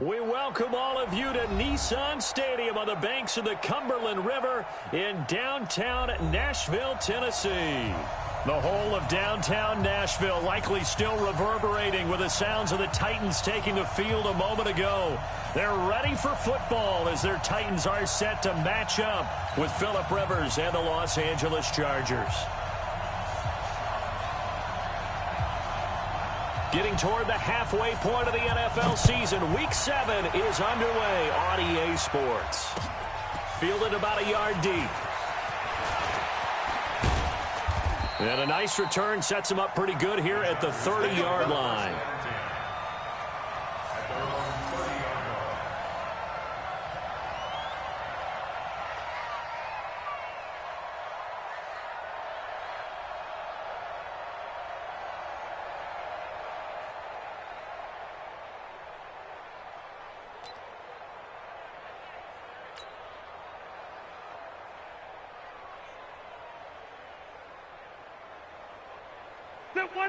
We welcome all of you to Nissan Stadium on the banks of the Cumberland River in downtown Nashville, Tennessee. The whole of downtown Nashville likely still reverberating with the sounds of the Titans taking the field a moment ago. They're ready for football as their Titans are set to match up with Phillip Rivers and the Los Angeles Chargers. Getting toward the halfway point of the NFL season, Week 7 is underway on EA Sports. Fielded about a yard deep. And a nice return sets him up pretty good here at the 30-yard line.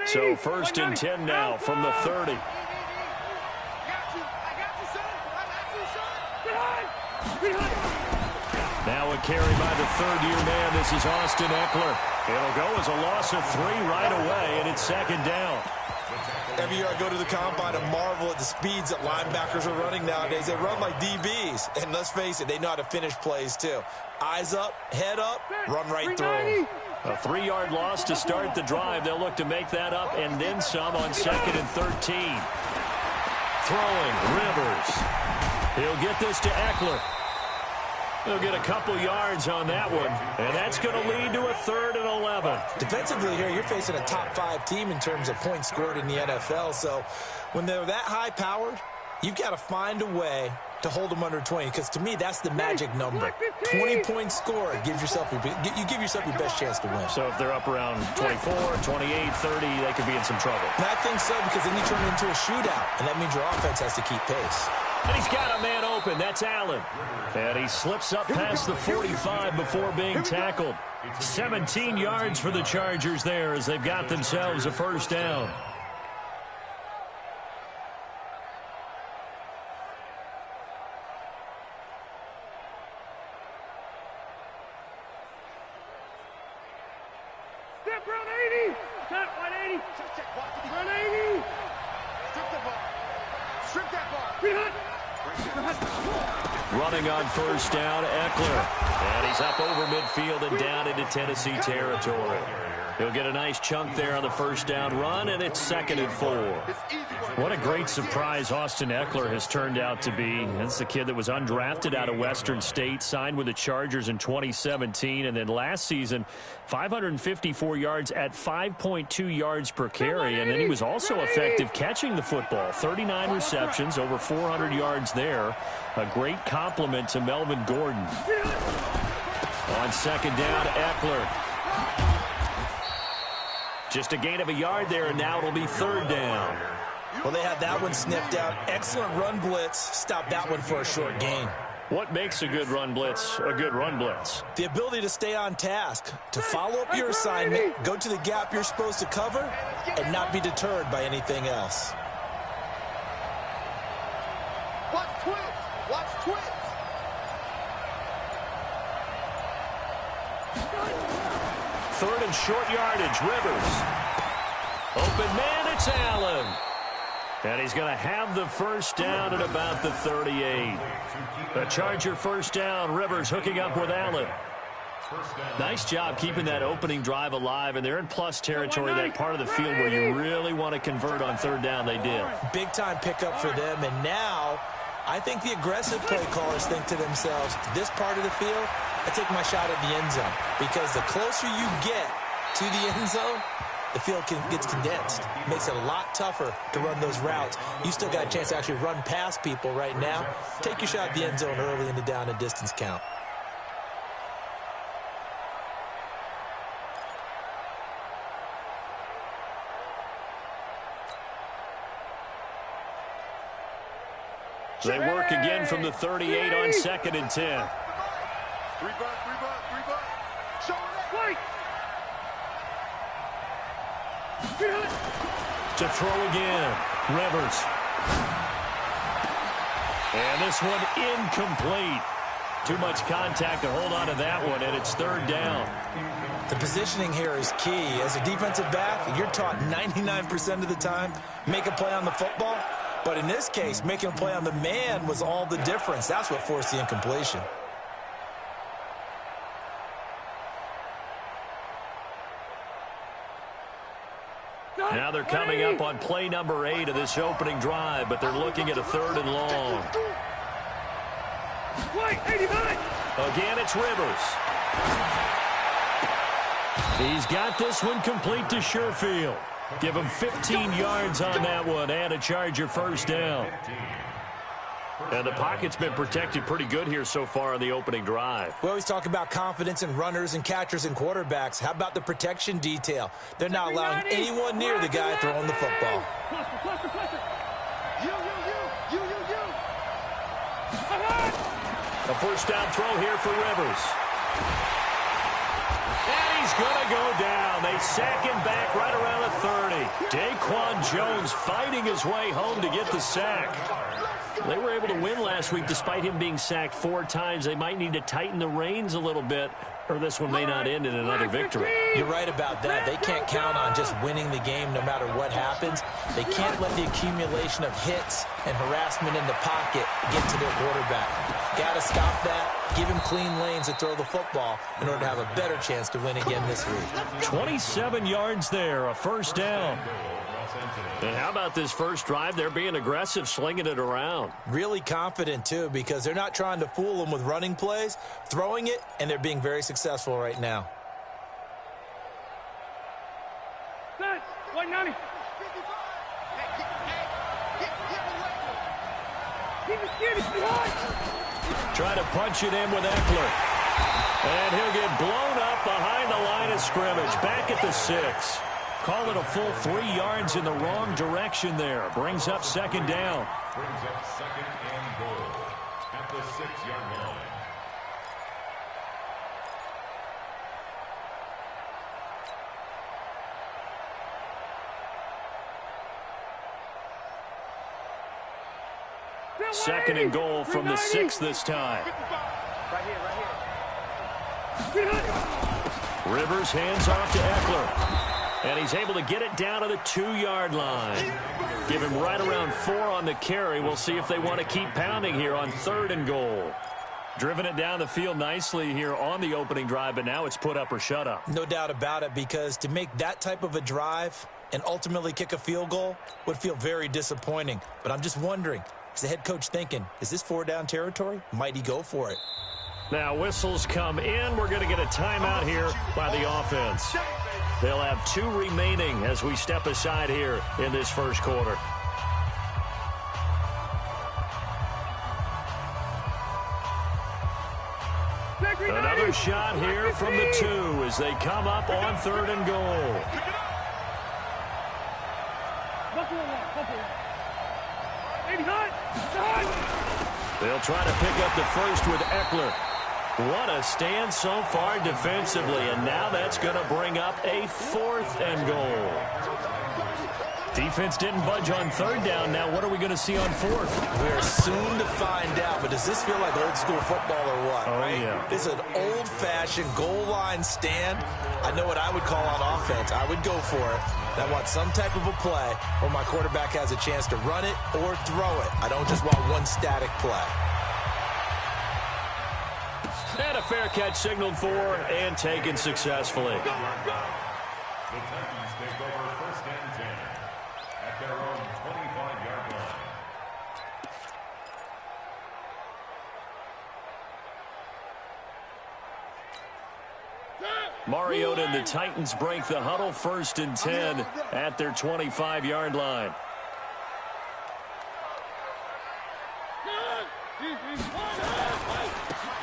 So 1st and 10 now from the 30. Now a carry by the third-year man. This is Austin Ekeler. It'll go as a loss of 3 right away, and it's 2nd down. Every year I go to the combine and marvel at the speeds that linebackers are running nowadays. They run like DBs, and let's face it, they know how to finish plays too. Eyes up, head up, run right through them. A 3-yard loss to start the drive. They'll look to make that up and then some on 2nd and 13. Throwing, Rivers. He'll get this to Ekeler. He'll get a couple yards on that one, and that's going to lead to a 3rd and 11. Defensively here, you're facing a top-5 team in terms of points scored in the NFL, so when they're that high-powered, you've got to find a way to hold them under 20, because to me, that's the magic number. 20-point score gives yourself you give yourself your best chance to win. So if they're up around 24, 28, 30, they could be in some trouble. And I think so, because then you turn it into a shootout, and that means your offense has to keep pace. And he's got a man open. That's Allen. And he slips up past the 45 before being tackled. 17 yards for the Chargers there as they've got themselves a 1st down. Step run 80. Step 180. Run 80. Strip the ball. Strip that ball. Running on 1st down, Ekeler. And he's up over midfield and down into Tennessee territory. He'll get a nice chunk there on the 1st down run, and it's 2nd and 4. What a great surprise Austin Ekeler has turned out to be. That's the kid that was undrafted out of Western State, signed with the Chargers in 2017, and then last season, 554 yards at 5.2 yards per carry, and then he was also effective catching the football. 39 receptions, over 400 yards there. A great compliment to Melvin Gordon. On 2nd down, Ekeler. Just a gain of a yard there, and now it'll be 3rd down. Well, they had that one sniffed out. Excellent run blitz. Stopped that one for a short gain. What makes a good run blitz a good run blitz? The ability to stay on task, to follow up your assignment, go to the gap you're supposed to cover, and not be deterred by anything else. Watch twins. Watch twins. Third and short yardage, Rivers. Open man, it's Allen. And he's going to have the 1st down at about the 38. The Charger 1st down, Rivers hooking up with Allen. Nice job keeping that opening drive alive, and they're in plus territory, that part of the field where you really want to convert on 3rd down. They did. Big-time pickup for them, and now I think the aggressive play callers think to themselves, this part of the field, I take my shot at the end zone, because the closer you get to the end zone, the field gets condensed. It makes it a lot tougher to run those routes. You still got a chance to actually run past people right now. Take your shot at the end zone early in the down and distance count. They work again from the 38 on 2nd and 10. 3 buck. Show it. Wait. To throw again, Rivers. And this one incomplete. Too much contact to hold on to that one, and it's third down. The positioning here is key. As a defensive back, you're taught 99% of the time, make a play on the football. But in this case, making a play on the man was all the difference. That's what forced the incompletion. Now they're coming up on play number 8 of this opening drive, but they're looking at a third and long. Again, it's Rivers. He's got this one complete to Sherfield. Give him 15 yards on that one and a Charger first down. And the pocket's been protected pretty good here so far on the opening drive. We always talk about confidence in runners and catchers and quarterbacks. How about the protection detail? They're not allowing anyone near the guy throwing the football. A first down throw here for Rivers. And he's going to go down. They sack him back right around the 30. Daquan Jones fighting his way home to get the sack. They were able to win last week despite him being sacked 4 times. They might need to tighten the reins a little bit, or this one may not end in another victory. You're right about that. They can't count on just winning the game no matter what happens. They can't let the accumulation of hits and harassment in the pocket get to their quarterback. Got to stop that, give him clean lanes to throw the football in order to have a better chance to win again this week. 27 yards there, a first down. And how about this first drive? They're being aggressive, slinging it around. Really confident, too, because they're not trying to fool them with running plays, throwing it, and they're being very successful right now. 190. Try to punch it in with Eckler. And he'll get blown up behind the line of scrimmage. Back at the 6. Call it a full 3 yards in the wrong direction there. Brings up second down. Brings up second and goal at the 6-yard line. Second and goal from the 6 this time. Rivers hands off to Eckler. And he's able to get it down to the 2-yard line. Give him right around 4 on the carry. We'll see if they want to keep pounding here on third and goal. Driven it down the field nicely here on the opening drive, but now it's put up or shut up. No doubt about it, because to make that type of a drive and ultimately kick a field goal would feel very disappointing. But I'm just wondering, is the head coach thinking, is this 4-down territory? Might he go for it? Now whistles come in. We're going to get a timeout here by the offense. They'll have 2 remaining as we step aside here in this first quarter. Another shot here from the 2 as they come up on third and goal. They'll try to pick up the first with Eckler. What a stand so far defensively, and now that's going to bring up a 4th and goal. Defense didn't budge on third down. Now what are we going to see on 4th? We're soon to find out, but does this feel like old school football or what? Oh, right? Yeah. It's an old-fashioned goal line stand. I know what I would call on offense. I would go for it. I want some type of a play where my quarterback has a chance to run it or throw it. I don't just want one static play. And a fair catch signaled for and taken successfully. The Titans take over first and 10 at their own 25-yard line. Mariota and the Titans break the huddle, first and 10 at their 25-yard line.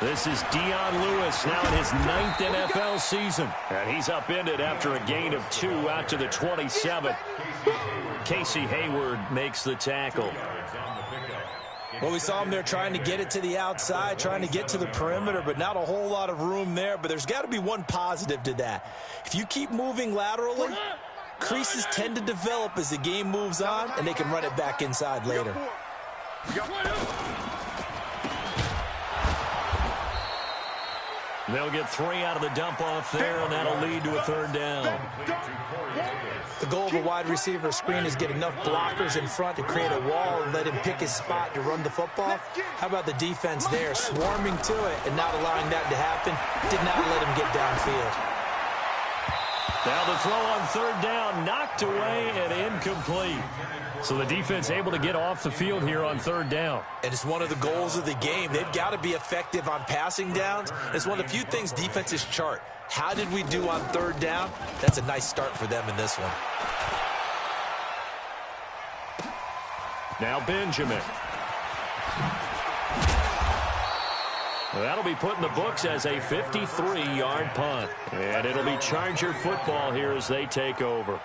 This is Dion Lewis now in his 9th NFL season. And he's upended after a gain of 2 out to the 27. Casey Hayward makes the tackle. Well, we saw him there trying to get it to the outside, trying to get to the perimeter, but not a whole lot of room there. But there's got to be one positive to that. If you keep moving laterally, creases tend to develop as the game moves on, and they can run it back inside later. They'll get 3 out of the dump off there, and that'll lead to a 3rd down. The goal of a wide receiver screen is get enough blockers in front to create a wall and let him pick his spot to run the football. How about the defense there, swarming to it and not allowing that to happen? Did not let him get downfield. Now the throw on 3rd down, knocked away and incomplete. So the defense able to get off the field here on 3rd down. And it's one of the goals of the game. They've got to be effective on passing downs. It's one of the few things defenses chart. How did we do on 3rd down? That's a nice start for them in this one. Now Benjamin. That'll be put in the books as a 53-yard punt. And it'll be Charger football here as they take over.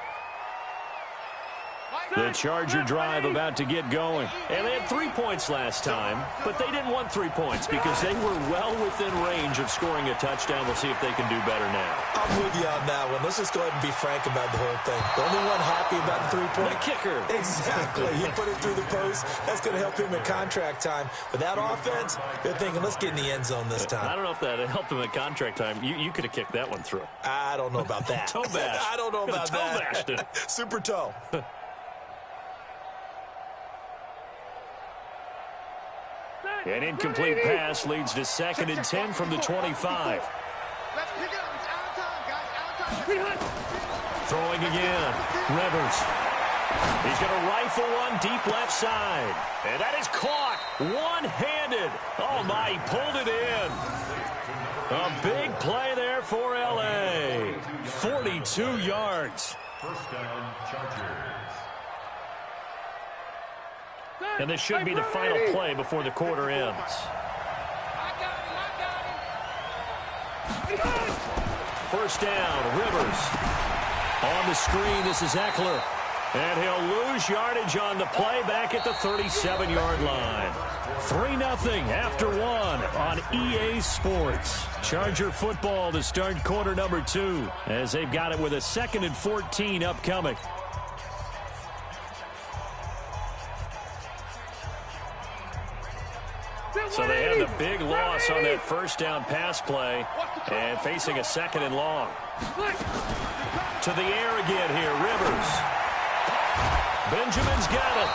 The Charger drive about to get going. And they had 3 points last time, but they didn't want 3 points because they were well within range of scoring a touchdown. We'll see if they can do better now. I'm with you on that one. Let's just go ahead and be frank about the whole thing. The only one happy about the 3-point. The kicker. Exactly. You put it through the post. That's going to help him in contract time. But that offense, they're thinking, let's get in the end zone this time. I don't know if that helped him in contract time. You could have kicked that one through. I don't know about that. Toe bash. I don't know about that. Toe bashed it. Super toe. An incomplete pass leads to 2nd and 10 from the 25. Let's pick it up. It's out of time, guys. Out of time. Throwing again. Rivers. He's going to rifle one deep left side. And that is caught one-handed. Oh, my, he pulled it in. A big play there for L.A. 42 yards. 1st down, Chargers. And this should be the final play before the quarter ends. I got him. 1st down, Rivers. On the screen, this is Eckler. And he'll lose yardage on the play back at the 37-yard line. 3-0 after 1 on EA Sports. Charger football to start quarter number 2 as they've got it with a 2nd and 14 upcoming. So they had the big loss on that 1st down pass play and facing a 2nd and long. To the air again here, Rivers. Benjamin's got it.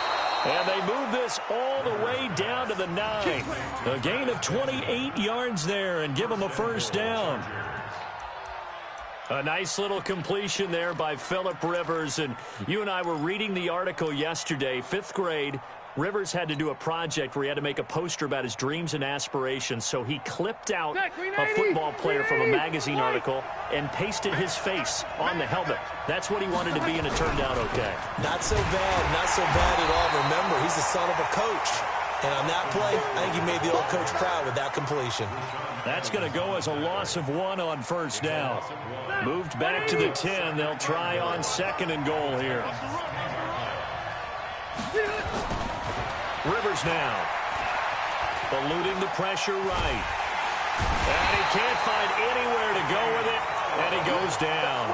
And they move this all the way down to the 9. A gain of 28 yards there and give them a 1st down. A nice little completion there by Phillip Rivers. And you and I were reading the article yesterday, 5th grade. Rivers had to do a project where he had to make a poster about his dreams and aspirations, so he clipped out a football player from a magazine article and pasted his face on the helmet. That's what he wanted to be, and it turned out okay. Not so bad at all. Remember, he's the son of a coach. And on that play, I think he made the old coach proud with that completion. That's going to go as a loss of 1 on 1st down. Moved back to the 10. They'll try on 2nd and goal here. Rivers now, eluding the pressure right. And he can't find anywhere to go with it, and he goes down.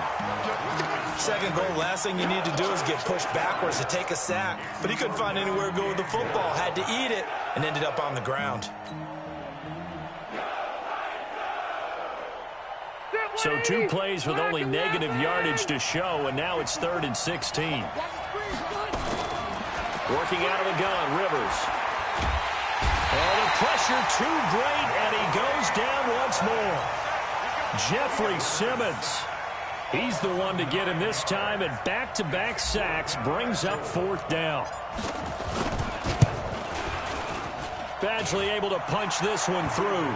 2nd goal, last thing you need to do is get pushed backwards to take a sack. But he couldn't find anywhere to go with the football, had to eat it, and ended up on the ground. So 2 plays with only negative yardage to show, and now it's 3rd and 16. Working out of the gun, Rivers. Oh, the pressure too great, and he goes down once more. Jeffrey Simmons. He's the one to get him this time, and back-to-back sacks brings up 4th down. Badgley able to punch this one through.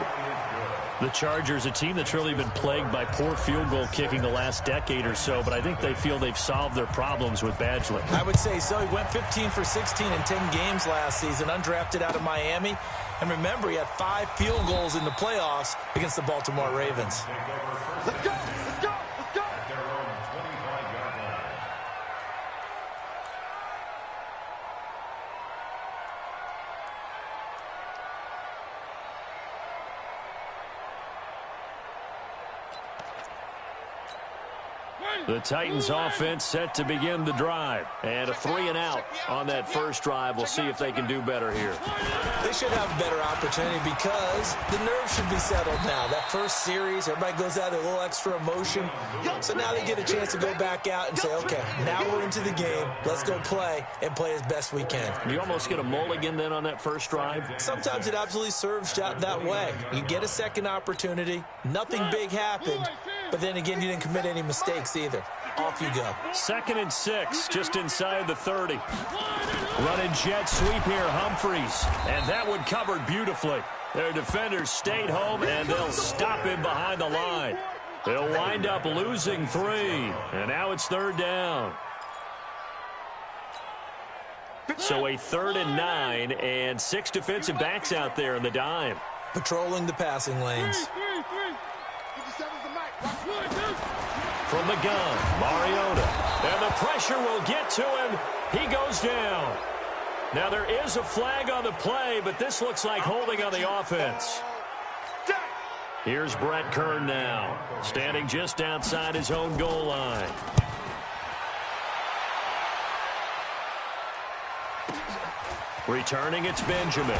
The Chargers, a team that's really been plagued by poor field goal kicking the last decade or so, but I think they feel they've solved their problems with Badgley. I would say so. He went 15 for 16 in 10 games last season, undrafted out of Miami. And remember, he had 5 field goals in the playoffs against the Baltimore Ravens. Let's go. Let's go. Let's go. At their own 25-yard line. The Titans offense set to begin the drive. And a 3-and-out on that first drive. We'll see if they can do better here. They should have a better opportunity because the nerves should be settled now. That first series, everybody goes out with a little extra emotion. So now they get a chance to go back out and say, okay, now we're into the game. Let's go play and play as best we can. You almost get a mulligan then on that first drive? Sometimes it absolutely serves that way. You get a second opportunity. Nothing big happened. But then again, you didn't commit any mistakes either. Off you go. 2nd and 6, just inside the 30. Running jet sweep here, Humphries. And that one covered beautifully. Their defenders stayed home, and they'll stop him behind the line. They'll wind up losing 3. And now it's 3rd down. So a 3rd and 9, and 6 defensive backs out there in the dime. Patrolling the passing lanes. From the gun, Mariota. And the pressure will get to him. He goes down. Now there is a flag on the play, but this looks like holding on the offense. Here's Brett Kern now, standing just outside his own goal line. Returning, it's Benjamin.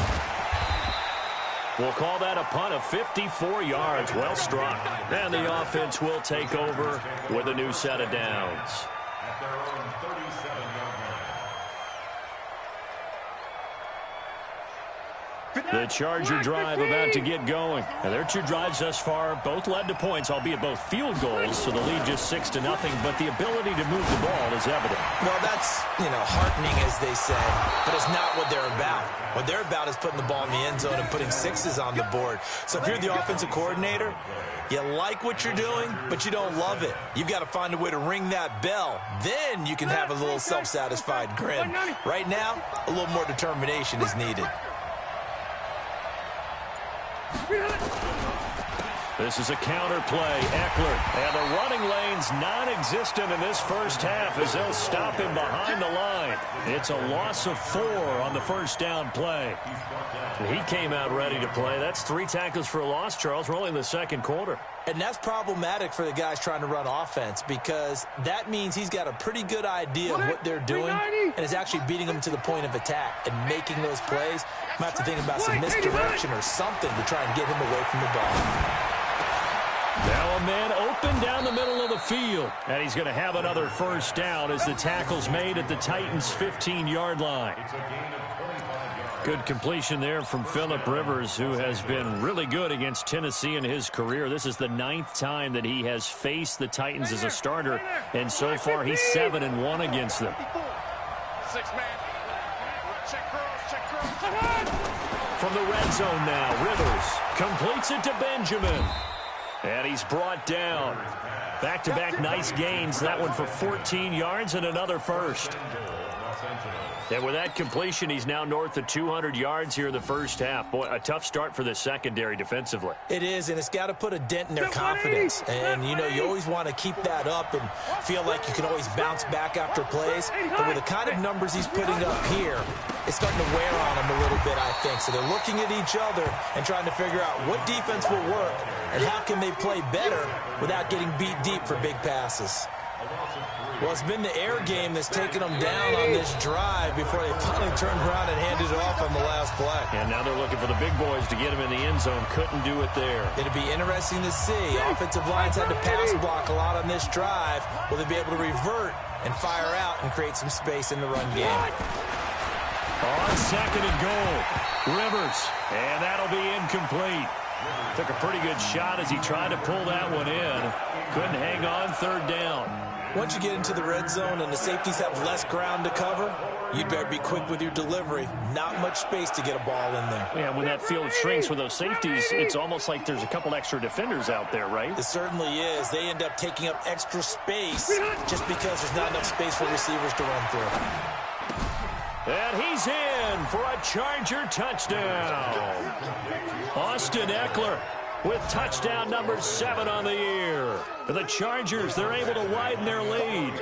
We'll call that a punt of 54 yards. Well struck. And the offense will take over with a new set of downs. At their own 37-yard line. The Charger drive about to get going. And their 2 drives thus far both led to points, albeit both field goals, so the lead just 6-0. But the ability to move the ball is evident. Well, that's, heartening, as they say, but it's not what they're about. What they're about is putting the ball in the end zone and putting 6s on the board. So if you're the offensive coordinator, you like what you're doing, but you don't love it. You've got to find a way to ring that bell. Then you can have a little self-satisfied grin. Right now, a little more determination is needed. This is a counter play. Eckler. And the running lane's non-existent in this first half as they'll stop him behind the line. It's a loss of 4 on the first down play. He came out ready to play. That's 3 tackles for a loss, Charles. We're only in the second quarter. And that's problematic for the guys trying to run offense because that means he's got a pretty good idea of what they're doing and is actually beating them to the point of attack and making those plays. Might have to think about some misdirection or something to try and get him away from the ball. Now a man open down the middle of the field. And he's going to have another first down as the tackle's made at the Titans' 15-yard line. Good completion there from Phillip Rivers, who has been really good against Tennessee in his career. This is the 9th time that he has faced the Titans as a starter, and so far he's 7-1 against them. 6-man. Check curls. From the red zone now, Rivers completes it to Benjamin. And he's brought down. Back-to-back nice gains. That one for 14 yards and another first. And with that completion, he's now north of 200 yards here in the first half. Boy, a tough start for the secondary defensively. It is, and it's got to put a dent in their confidence. And, you always want to keep that up and feel like you can always bounce back after plays. But with the kind of numbers he's putting up here, it's starting to wear on them a little bit, I think. So they're looking at each other and trying to figure out what defense will work and how can they play better without getting beat deep for big passes. Well, it's been the air game that's taken them down on this drive before they finally turned around and handed it off on the last play. And now they're looking for the big boys to get him in the end zone. Couldn't do it there. It'll be interesting to see. Offensive lines had to pass block a lot on this drive. Will they be able to revert and fire out and create some space in the run game? On 2nd and goal, Rivers. And that'll be incomplete. Took a pretty good shot as he tried to pull that one in. Couldn't hang on. 3rd down. Once you get into the red zone and the safeties have less ground to cover, you'd better be quick with your delivery. Not much space to get a ball in there. Yeah, when that field shrinks with those safeties, it's almost like there's a couple extra defenders out there, right? It certainly is. They end up taking up extra space just because there's not enough space for receivers to run through. And he's in for a Charger touchdown. Austin Eckler with touchdown number 7 on the year. For the Chargers, they're able to widen their lead.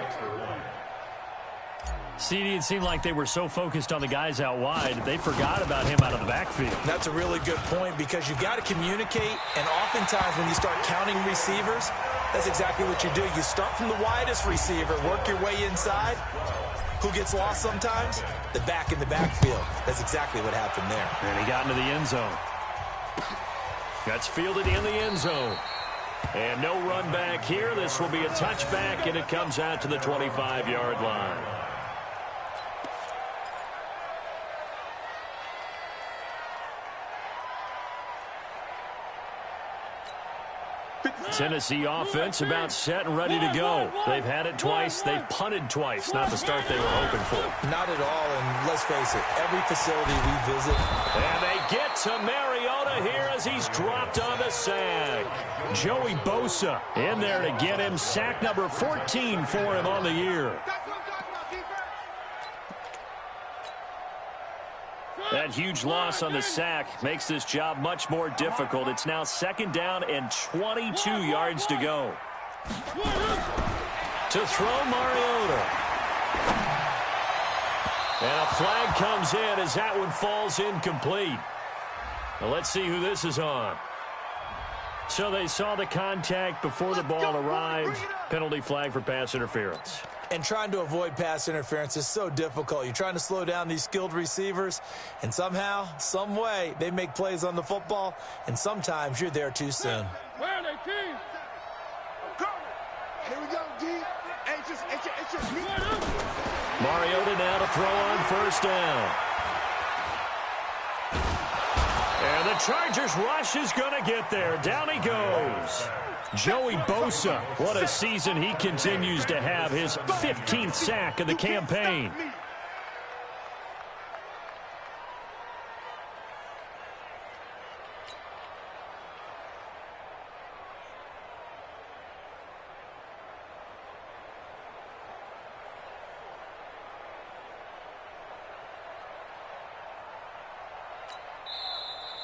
CD, it seemed like they were so focused on the guys out wide, they forgot about him out of the backfield. That's a really good point because you've got to communicate, and oftentimes when you start counting receivers, That's exactly what you do. You start from the widest receiver, work your way inside. Who gets lost sometimes? The back in the backfield. That's exactly what happened there. And he got into the end zone. That's fielded in the end zone. And no run back here. This will be a touchback, and it comes out to the 25-yard line. Tennessee offense about set and ready to go. They've had it twice. They've punted twice. Not the start they were hoping for. Not at all, and let's face it, every facility we visit. And they get to Mariota here as he's dropped on the sack. Joey Bosa in there to get him. Sack number 14 for him on the year. That huge loss on the sack makes this job much more difficult. It's now 2nd down and 22 yards to go. To throw Mariota. And a flag comes in as that one falls incomplete. Now let's see who this is on. So they saw the contact before the ball arrived. Penalty flag for pass interference. And trying to avoid pass interference is so difficult. You're trying to slow down these skilled receivers, and somehow, some way, they make plays on the football, and sometimes you're there too soon. Where are they, team? Here we go, D. Mariota now to throw on 1st down. And the Chargers rush is going to get there. Down he goes. Joey Bosa, what a season he continues to have. His 15th sack of the campaign.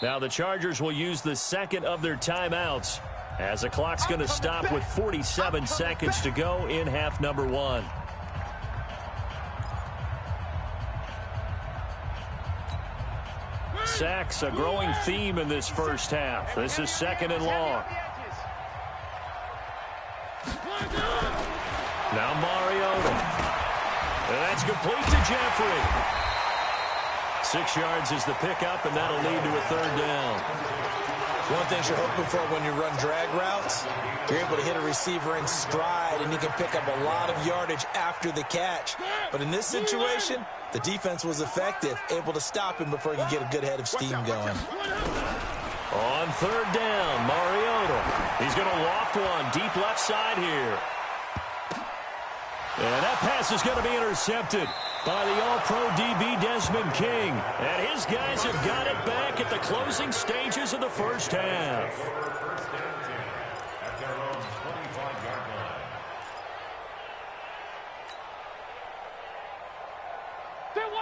Now the Chargers will use the 2nd of their timeouts, as the clock's going to stop with 47 seconds to go in half number 1. Sacks, a growing theme in this first half. This is 2nd and long. Now Mariota. And that's complete to Jeffrey. 6 yards is the pickup, and that'll lead to a 3rd down. One of the things you're hoping for when you run drag routes, you're able to hit a receiver in stride, and you can pick up a lot of yardage after the catch. But in this situation, the defense was effective, able to stop him before he could get a good head of steam going. On 3rd down, Mariota. He's going to loft one deep left side here. And that pass is going to be intercepted by the All-Pro DB Desmond King. And his guys have got it back at the closing stages of the first half. At their own 25-yard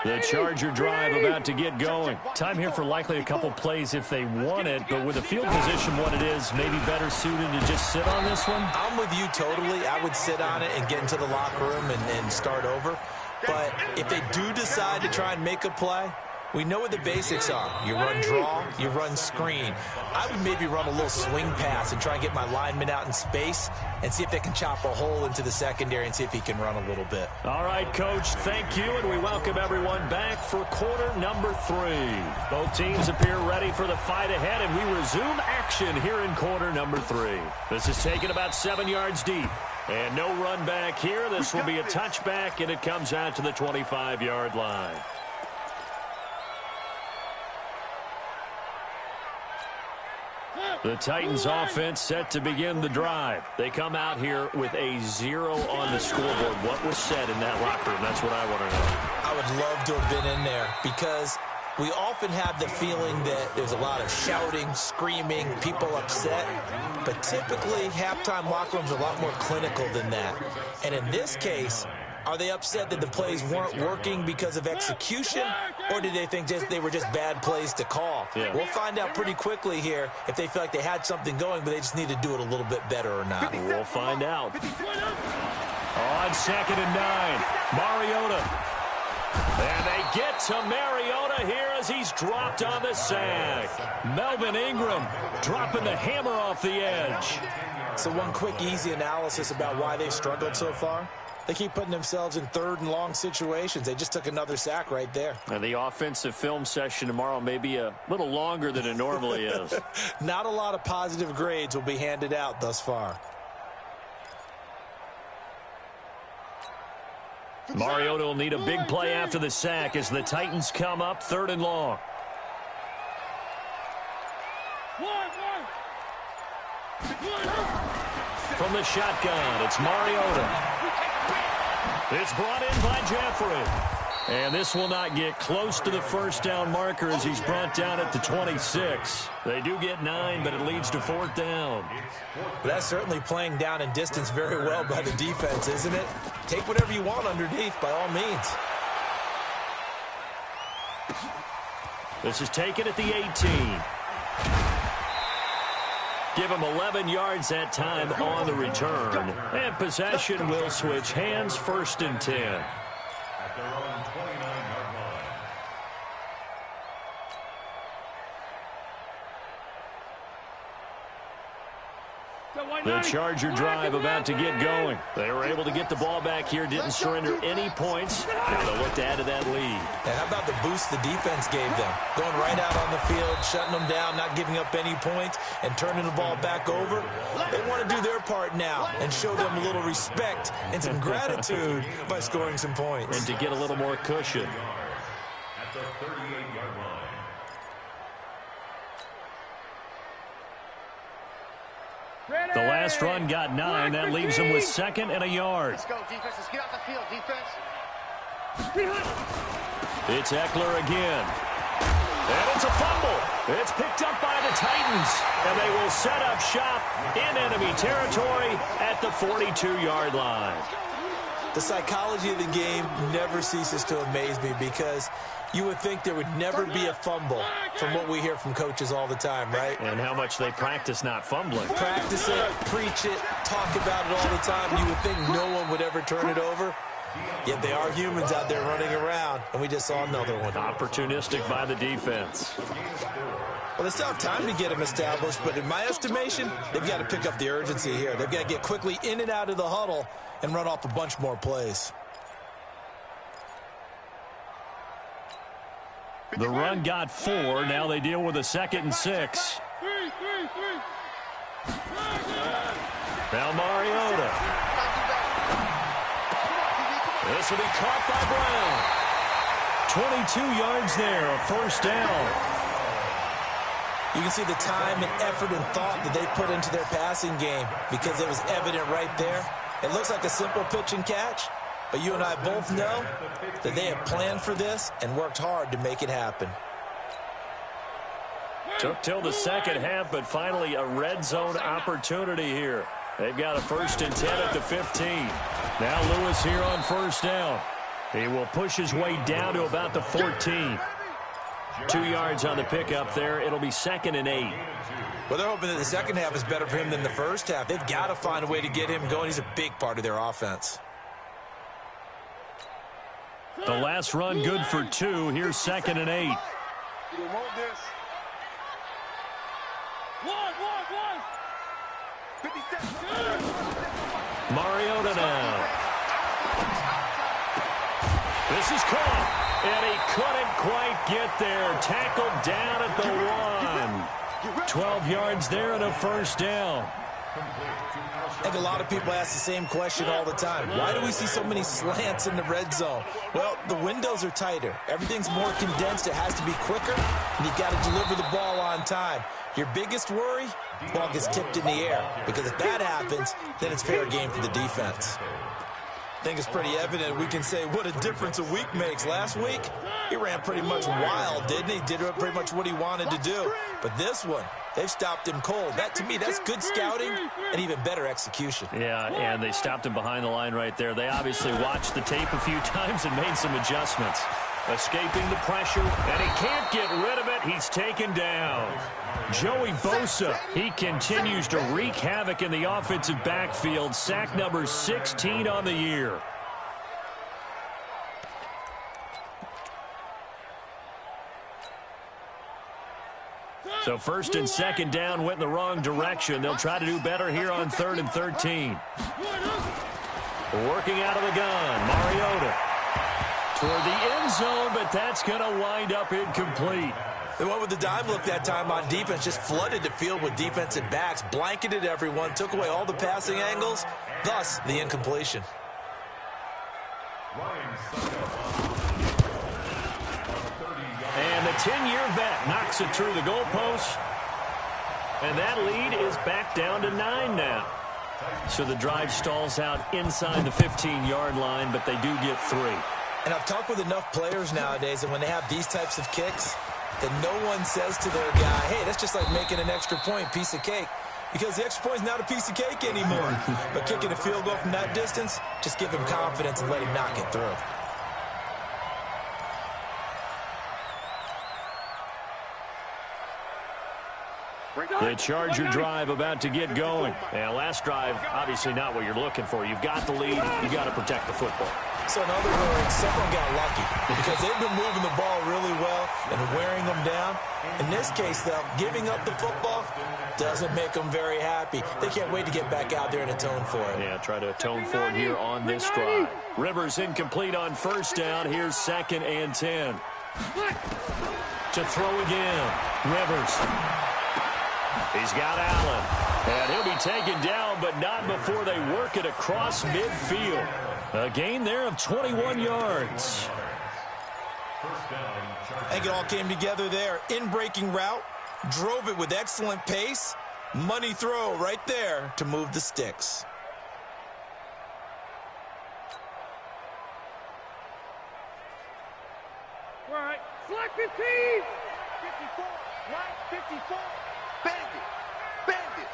line. The Charger drive about to get going. Time here for likely a couple plays if they want it, but with the field position what it is, maybe better suited to just sit on this one? I'm with you totally. I would sit on it and get into the locker room and start over. But if they do decide to try and make a play, we know what the basics are. You run draw, you run screen. I would maybe run a little swing pass and try and get my lineman out in space and see if they can chop a hole into the secondary and see if he can run a little bit. All right, Coach, thank you, and we welcome everyone back for quarter number 3. Both teams appear ready for the fight ahead, and we resume action here in quarter number 3. This is taken about 7 yards deep. And no run back here. This will be a touchback, and it comes out to the 25-yard line. The Titans offense set to begin the drive. They come out here with a 0 on the scoreboard. What was said in that locker room? That's what I want to know. I would love to have been in there because we often have the feeling that there's a lot of shouting, screaming, people upset. But typically, halftime locker rooms are a lot more clinical than that. And in this case, are they upset that the plays weren't working because of execution, or did they think they were just bad plays to call? Yeah. We'll find out pretty quickly here if they feel like they had something going, but they just need to do it a little bit better or not. We'll find out. On 2nd and 9, Mariota. And they get to Mariota here as he's dropped on the sack. Melvin Ingram dropping the hammer off the edge. So one quick, easy analysis about why they've struggled so far. They keep putting themselves in third and long situations. They just took another sack right there. And the offensive film session tomorrow may be a little longer than it normally is. Not a lot of positive grades will be handed out thus far. Mariota will need a big play after the sack as the Titans come up 3rd and long. From the shotgun, it's Mariota. It's brought in by Jeffrey. And this will not get close to the first down marker as he's brought down at the 26. They do get 9, but it leads to 4th down. But that's certainly playing down in distance very well by the defense, isn't it? Take whatever you want underneath, by all means. This is taken at the 18. Give him 11 yards that time on the return. And possession will switch hands, 1st and 10. At their own 29-yard line. The Charger drive about to get going. They were able to get the ball back here, didn't surrender any points. And they'll look to add to that lead. And how about the boost the defense gave them? Going right out on the field, shutting them down, not giving up any points, and turning the ball back over. They want to do their part now and show them a little respect and some gratitude by scoring some points. And to get a little more cushion. At the 38-yard line. The last run got 9. That leaves him with 2nd and a yard. Let's go, defense. Let's get off the field, defense. It's Eckler again. And it's a fumble. It's picked up by the Titans. And they will set up shop in enemy territory at the 42-yard line. The psychology of the game never ceases to amaze me because you would think there would never be a fumble from what we hear from coaches all the time, right? And how much they practice not fumbling. Practice it, preach it, talk about it all the time. You would think no one would ever turn it over. Yet they are humans out there running around, and we just saw another one. Opportunistic by the defense. Well, they still have time to get them established, but in my estimation, they've got to pick up the urgency here. They've got to get quickly in and out of the huddle and run off a bunch more plays. The run got 4. Now they deal with a 2nd and 6. Now Mariota. This will be caught by Brown. 22 yards there, a 1st down. You can see the time and effort and thought that they put into their passing game because it was evident right there. It looks like a simple pitch and catch, but you and I both know that they have planned for this and worked hard to make it happen. Took till the second half, but finally a red zone opportunity here. They've got a 1st and 10 at the 15. Now Lewis here on 1st down. He will push his way down to about the 14. 2 yards on the pickup there. It'll be 2nd and 8. Well, they're hoping that the second half is better for him than the first half. They've got to find a way to get him going. He's a big part of their offense. The last run good for 2. Here's 2nd and 8. Mariota now. This is caught, and he couldn't quite get there. Tackled down at the 1. 12 yards there and a 1st down. I think a lot of people ask the same question all the time. Why do we see so many slants in the red zone? Well, the windows are tighter. Everything's more condensed. It has to be quicker, and you've got to deliver the ball on time. Your biggest worry, the ball gets tipped in the air, because if that happens, then it's fair game for the defense. I think it's pretty evident we can say what a difference a week makes. Last week, he ran pretty much wild, didn't he? Did pretty much what he wanted to do. But this one, they've stopped him cold. That, to me, that's good scouting and even better execution. Yeah, and they stopped him behind the line right there. They obviously watched the tape a few times and made some adjustments. Escaping the pressure, and he can't get rid of it. He's taken down. Joey Bosa, he continues to wreak havoc in the offensive backfield. Sack number 16 on the year. So first and second down went in the wrong direction. They'll try to do better here on 3rd and 13. Working out of the gun, Mariota toward the end zone, but that's going to wind up incomplete. They went with the dime look that time on defense, just flooded the field with defensive backs, blanketed everyone, took away all the passing angles, thus the incompletion. And the 10-year vet knocks it through the goalpost, and that lead is back down to 9 now. So the drive stalls out inside the 15-yard line, but they do get 3. And I've talked with enough players nowadays that when they have these types of kicks, that no one says to their guy, hey, that's just like making an extra point, piece of cake. Because the extra point is not a piece of cake anymore. But kicking a field goal from that distance, just give him confidence and let him knock it through. The Charger drive about to get going. And last drive, obviously not what you're looking for. You've got the lead. You've got to protect the football. So in other words, someone got lucky because they've been moving the ball really well and wearing them down. In this case, though, giving up the football doesn't make them very happy. They can't wait to get back out there and atone for it. Yeah, try to atone for it here on this drive. Rivers incomplete on first down. Here's 2nd and 10. To throw again. Rivers. He's got Allen. And he'll be taken down, but not before they work it across midfield. A gain there of 21 yards. I think it all came together there. In-breaking route, drove it with excellent pace. Money throw right there to move the sticks. All right, select 15. 54, right, 54. Bandit, bandit.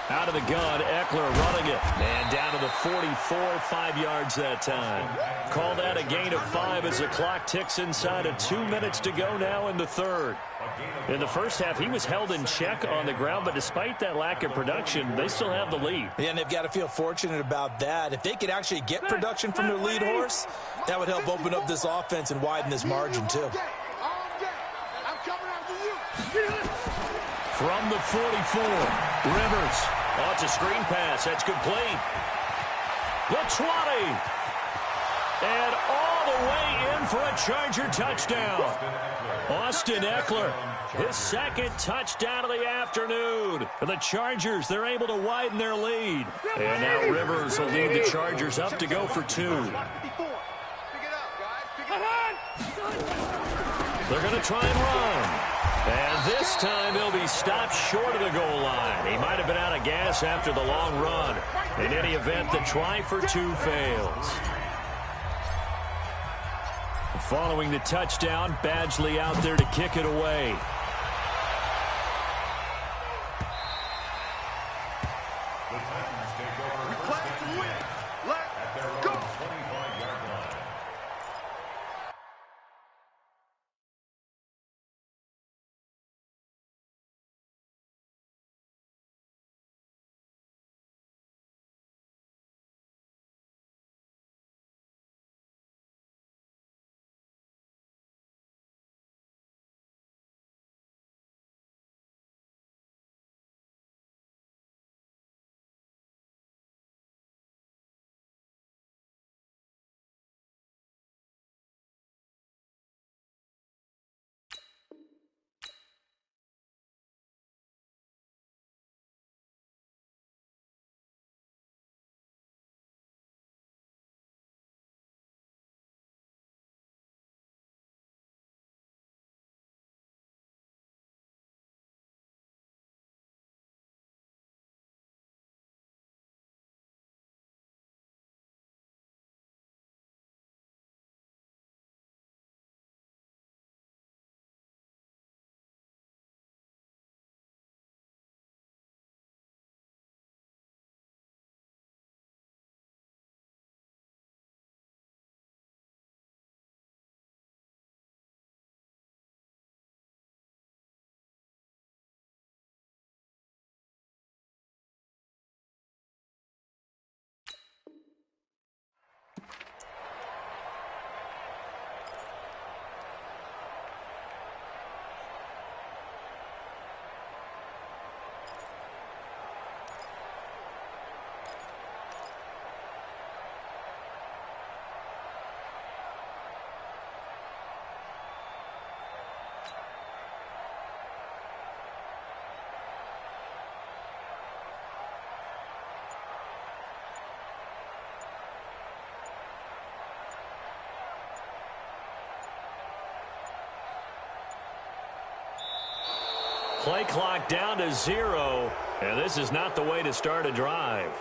Out of the gun, Eckler running it. And down to the 44, 5 yards that time. Call that a gain of 5 as the clock ticks inside of 2 minutes to go now in the third. In the first half, he was held in check on the ground, but despite that lack of production, they still have the lead. Yeah, and they've got to feel fortunate about that. If they could actually get production from their lead horse, that would help open up this offense and widen this margin too. From the 44, Rivers. Oh, it's a screen pass. That's complete. The 20. And all the way in for a Charger touchdown. Austin Eckler, his 2nd touchdown of the afternoon. For the Chargers, they're able to widen their lead. And now Rivers will lead the Chargers up to go for 2. They're going to try and run. And this time he'll be stopped short of the goal line. He might have been out of gas after the long run. In any event, the try for 2 fails. Following the touchdown, Badgley out there to kick it away. Play clock down to 0, and this is not the way to start a drive.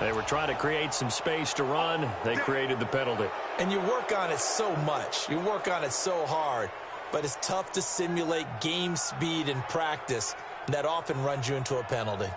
They were trying to create some space to run. They created the penalty. And you work on it so much. You work on it so hard. But it's tough to simulate game speed in practice. And that often runs you into a penalty.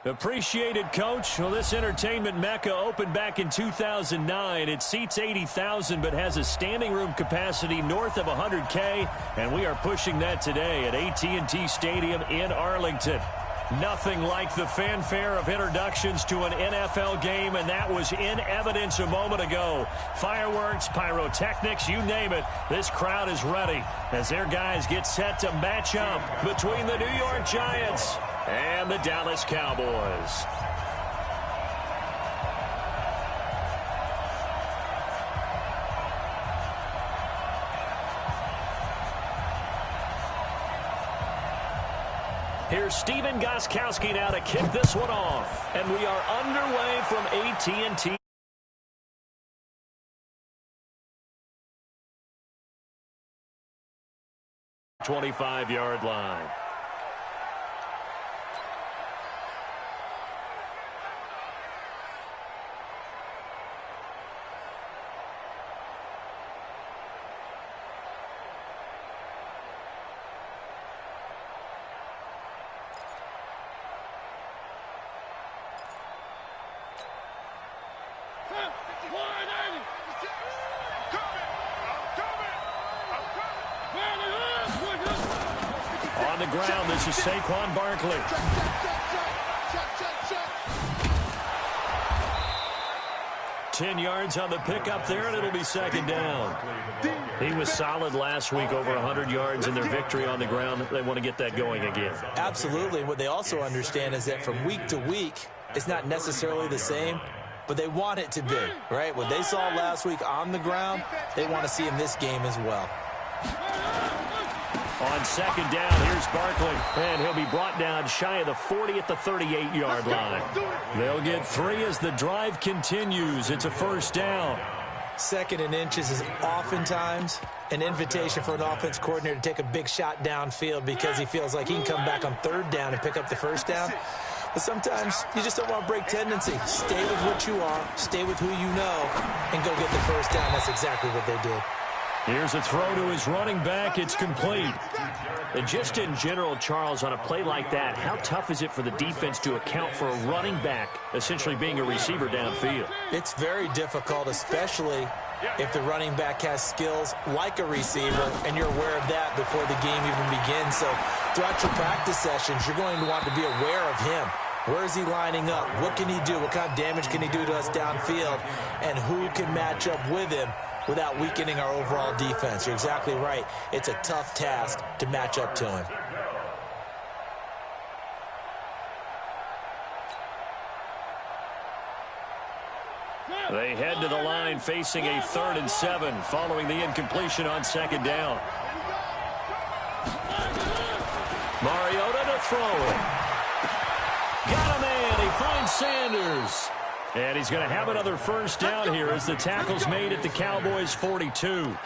Appreciated, Coach. Well, this entertainment mecca opened back in 2009. It seats 80,000 but has a standing room capacity north of 100K, and we are pushing that today at AT&T Stadium in Arlington. Nothing like the fanfare of introductions to an NFL game, and that was in evidence a moment ago. Fireworks, pyrotechnics, you name it. This crowd is ready as their guys get set to match up between the New York Giants and the Dallas Cowboys. Here's Stephen Gostkowski now to kick this one off. And we are underway from AT&T. .25-yard line. On the ground, this is Saquon Barkley. Check. 10 yards on the pickup there, and it'll be second down. He was solid last week, over 100 yards in their victory on the ground. They want to get that going again. Absolutely. What they also understand is that from week to week, it's not necessarily the same, but they want it to be, right? What they saw last week on the ground, they want to see in this game as well. On second down, here's Barkley, and he'll be brought down shy of the 40 at the 38-yard line. They'll get 3 as the drive continues. It's a first down. Second and inches is oftentimes an invitation for an offense coordinator to take a big shot downfield because he feels like he can come back on third down and pick up the first down. But sometimes you just don't want to break tendency. Stay with what you are, stay with who you know, and go get the first down. That's exactly what they did. Here's a throw to his running back. It's complete. And just in general, Charles, on a play like that, how tough is it for the defense to account for a running back essentially being a receiver downfield? It's very difficult, especially if the running back has skills like a receiver, and you're aware of that before the game even begins. So throughout your practice sessions, you're going to want to be aware of him. Where is he lining up? What can he do? What kind of damage can he do to us downfield? And who can match up with him without weakening our overall defense? You're exactly right. It's a tough task to match up to him. They head to the line facing a 3rd and 7 following the incompletion on second down. Mariota to throw it. Got a man. He finds Sanders. And he's going to have another first down here as the tackle's made at the Cowboys' 42.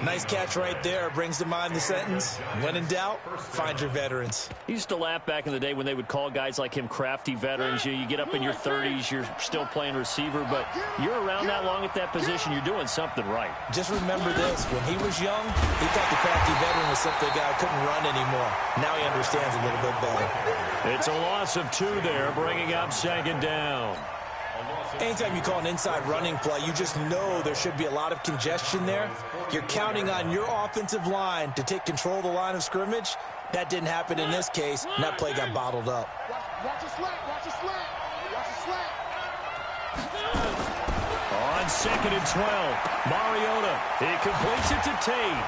Nice catch right there. Brings to mind the sentence, when in doubt, find your veterans. He used to laugh back in the day when they would call guys like him crafty veterans. You get up in your 30s, you're still playing receiver, but you're around that long at that position, you're doing something right. Just remember this. When he was young, he thought the crafty veteran was simply a guy who couldn't run anymore. Now he understands a little bit better. It's a loss of 2 there, bringing up second down. Anytime you call an inside running play, you just know there should be a lot of congestion there. You're counting on your offensive line to take control of the line of scrimmage. That didn't happen in this case, and that play got bottled up. Watch your slant, watch your slant, watch your slant. On 2nd and 12, Mariota, he completes it to Tate.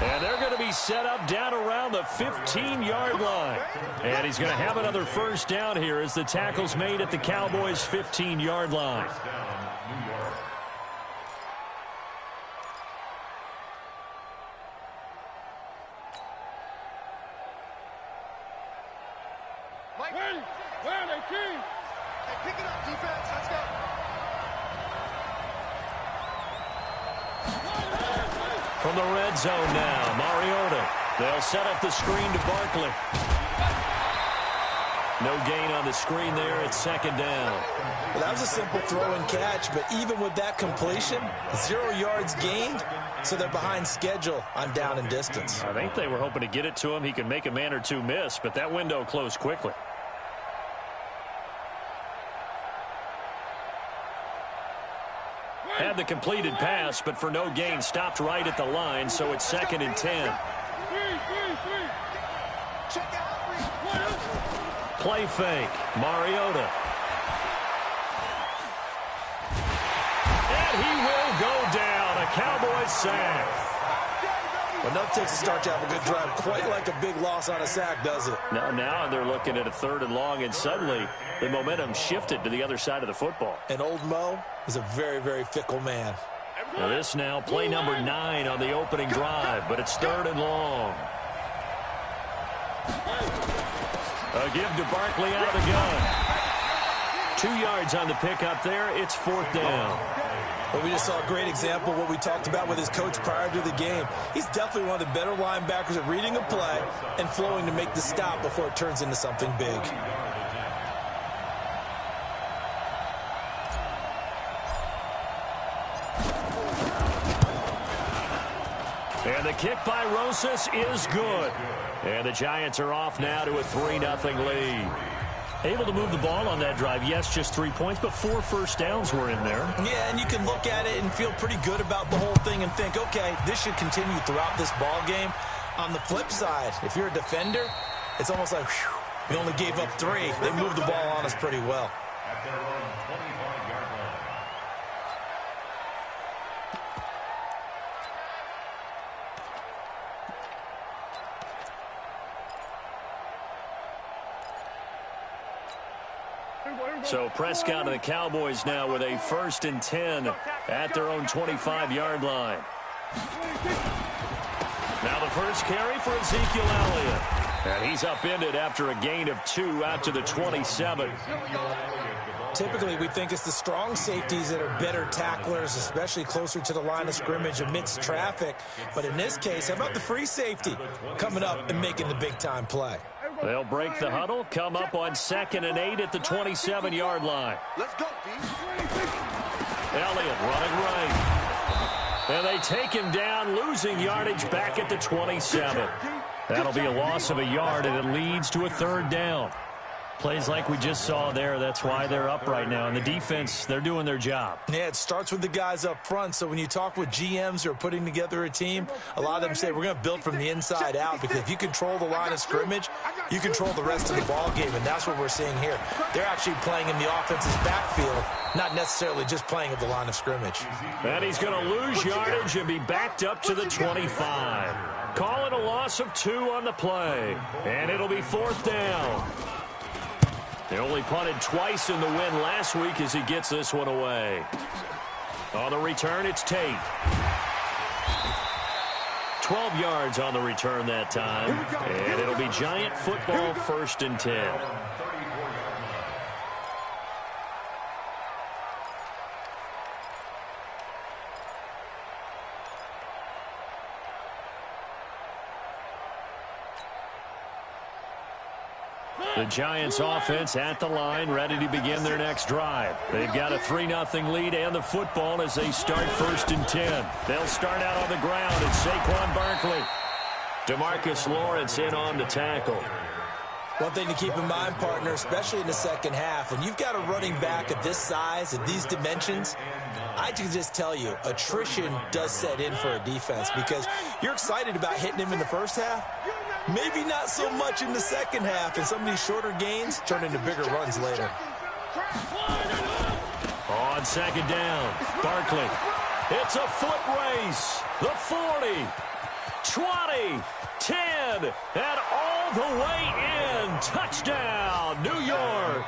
And they're going to be set up down around the 15-yard line. And he's going to have another first down here as the tackle's made at the Cowboys' 15-yard line. Where are they, team? Hey, pick it up, defense. Let's go. From the red zone now, Mariota. They'll set up the screen to Barkley. No gain on the screen there. It's second down. Well, that was a simple throw and catch, but even with that completion, 0 yards gained, so they're behind schedule on down and distance. I think they were hoping to get it to him. He could make a man or two miss, but that window closed quickly. had the completed pass, but for no gain, stopped right at the line, so it's 2nd and 10. Play fake. Mariota. And he will go down. A Cowboys sack. Enough takes to start to have a good drive. Quite like a big loss on a sack, does it? Now they're looking at a 3rd and long, and suddenly the momentum shifted to the other side of the football. And old Mo is a very, very fickle man. Now this now, play number 9 on the opening drive, but it's 3rd and long. A give to Barkley out of the gun. 2 yards on the pickup there. It's 4th down. Well, we just saw a great example of what we talked about with his coach prior to the game. He's definitely one of the better linebackers at reading a play and flowing to make the stop before it turns into something big. And the kick by Rosas is good. And the Giants are off now to a 3-0 lead. Able to move the ball on that drive. Yes, just 3 points, but 4 first downs were in there. Yeah, and you can look at it and feel pretty good about the whole thing and think, okay, this should continue throughout this ball game. On the flip side, if you're a defender, it's almost like, whew, we only gave up 3. They moved the ball on us pretty well. At their own 25-yard line. So Prescott and the Cowboys now with a 1st and 10 at their own 25-yard line. Now the first carry for Ezekiel Elliott. And he's upended after a gain of 2 out to the 27. Typically, we think it's the strong safeties that are better tacklers, especially closer to the line of scrimmage amidst traffic. But in this case, how about the free safety coming up and making the big-time play? They'll break the huddle, come up on 2nd and 8 at the 27-yard line. Let's go, B. Elliott running right. And they take him down, losing yardage back at the 27. That'll be a loss of a yard, and it leads to a 3rd down. Plays like we just saw there, that's why they're up right now. And the defense, they're doing their job. Yeah, it starts with the guys up front. So when you talk with GMs who are putting together a team, a lot of them say we're going to build from the inside out, because if you control the line of scrimmage, you control the rest of the ball game, and that's what we're seeing here. They're actually playing in the offense's backfield, not necessarily just playing at the line of scrimmage. And he's going to lose yardage and be backed up to the 25. Call it a loss of 2 on the play, and it'll be 4th down. They only punted twice in the win last week as he gets this one away. On the return, it's Tate. 12 yards on the return that time. And it'll be Giant football, 1st and 10. The Giants offense at the line, ready to begin their next drive. They've got a 3-0 lead and the football as they start 1st and 10. They'll start out on the ground. It's Saquon Barkley. DeMarcus Lawrence in on the tackle. One thing to keep in mind, partner, especially in the second half, when you've got a running back of this size, of these dimensions, I can just tell you, attrition does set in for a defense, because you're excited about hitting him in the first half. Maybe not so much in the second half, and some of these shorter gains turn into bigger runs later. On 2nd down, Barkley. It's a foot race. The 40, 20, 10, and all the way in. Touchdown, New York.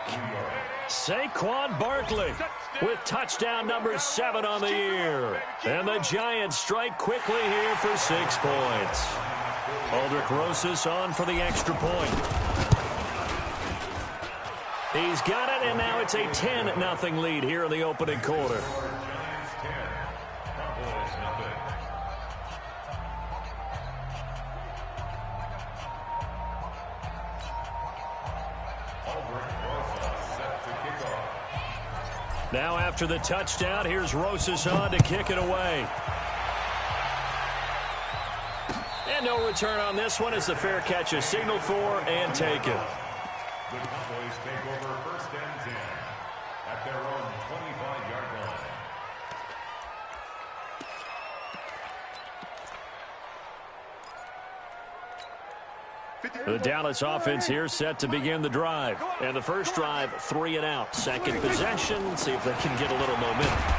Saquon Barkley with touchdown number 7 on the year. And the Giants strike quickly here for 6 points. Aldrick Rosas on for the extra point. He's got it, and now it's a 10-0 lead here in the opening quarter. Now after the touchdown, here's Rosas on to kick it away. And no return on this one as the fair catch is signaled for and taken. The Cowboys take over 1st and 10 at their own 25-yard line. The Dallas offense here set to begin the drive. And the first drive, 3 and out. Second possession, see if they can get a little momentum.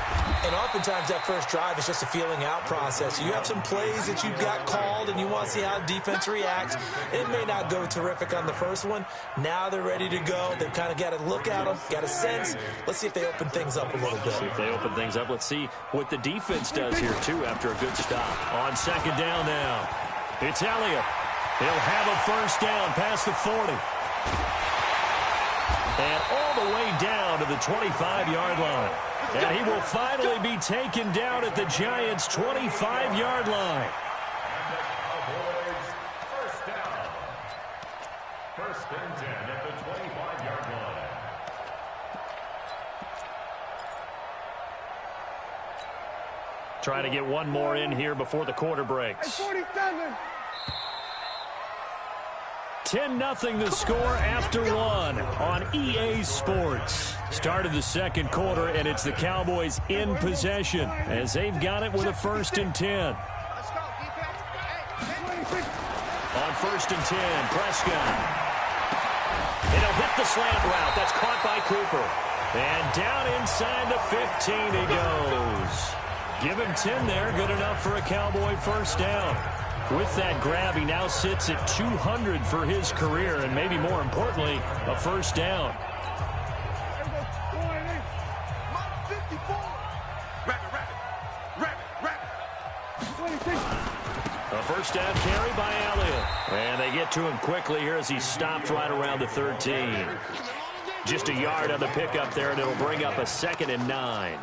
And oftentimes that first drive is just a feeling out process. You have some plays that you've got called and you want to see how defense reacts. It may not go terrific on the first one. Now they're ready to go. They've kind of got to look at them, got a sense. Let's see if they open things up a little bit. See if they open things up. Let's see what the defense does here, too, after a good stop. On second down now, it's Elliott. He'll have a first down past the 40. And all the way down to the 25-yard line. And he will finally be taken down at the Giants' 25-yard line. First down. First and 10 at the 25-yard line. Try to get one more in here before the quarter breaks. 47. 10-0 the score after one on EA Sports. Started the second quarter, and it's the Cowboys in possession as they've got it with a first and 10. On first and 10, Prescott. And he'll hit the slant route. That's caught by Cooper. And down inside the 15 he goes. Give him 10 there. Good enough for a Cowboy first down. With that grab, he now sits at 200 for his career, and maybe more importantly, a first down. A first down carry by Elliott. And they get to him quickly here as he stopped right around the 13. Just a yard on the pickup there, and it'll bring up a 2nd and 9.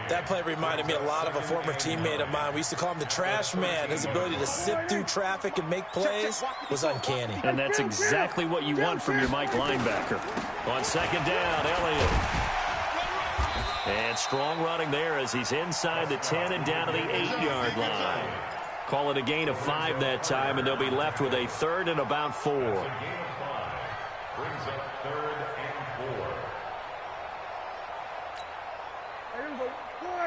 That play reminded me a lot of a former teammate of mine. We used to call him the trash man. His ability to sift through traffic and make plays was uncanny. And that's exactly what you want from your Mike linebacker. On second down, Elliott. And strong running there as he's inside the 10 and down to the 8-yard line. Call it a gain of 5 that time, and they'll be left with a 3rd and about 4. Brings up 3rd and 4.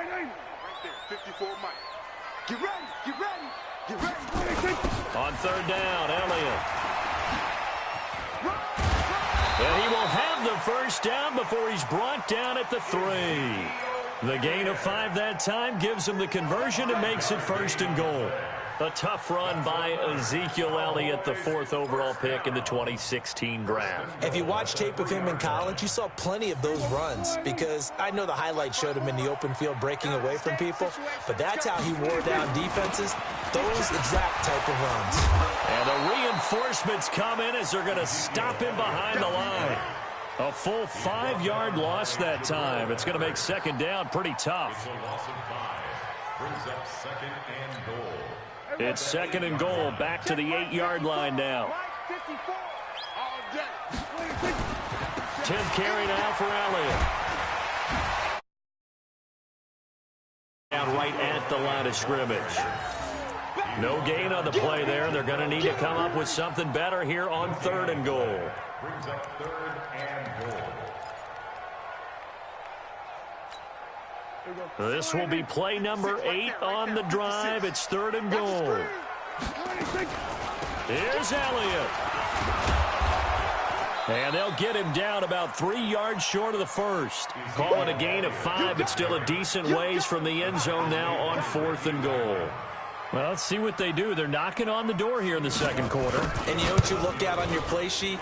Right there, 54 Mike. Get ready, get ready, get ready. On third down, Elliott. And he will have the first down before he's brought down at the 3. The gain of 5 that time gives him the conversion and makes it 1st and goal. A tough run by Ezekiel Elliott, the 4th overall pick in the 2016 draft. If you watched tape of him in college, you saw plenty of those runs because I know the highlights showed him in the open field breaking away from people, but that's how he wore down defenses, those exact type of runs. And the reinforcements come in as they're going to stop him behind the line. A full 5-yard loss that time. It's going to make second down pretty tough. A loss of 5. Brings up 2nd and goal. It's 2nd and goal, back to the 8-yard line now. 10th carry now for Elliott. Down right at the line of scrimmage. No gain on the play there. They're going to need to come up with something better here on 3rd and goal. Brings up 3rd and goal. This will be play number 8 on the drive. It's 3rd and goal. Here's Elliott. And they'll get him down about 3 yards short of the first. Call it a gain of 5, but still a decent ways from the end zone now on 4th and goal. Well, let's see what they do. They're knocking on the door here in the second quarter. And you know what you look at on your play sheet?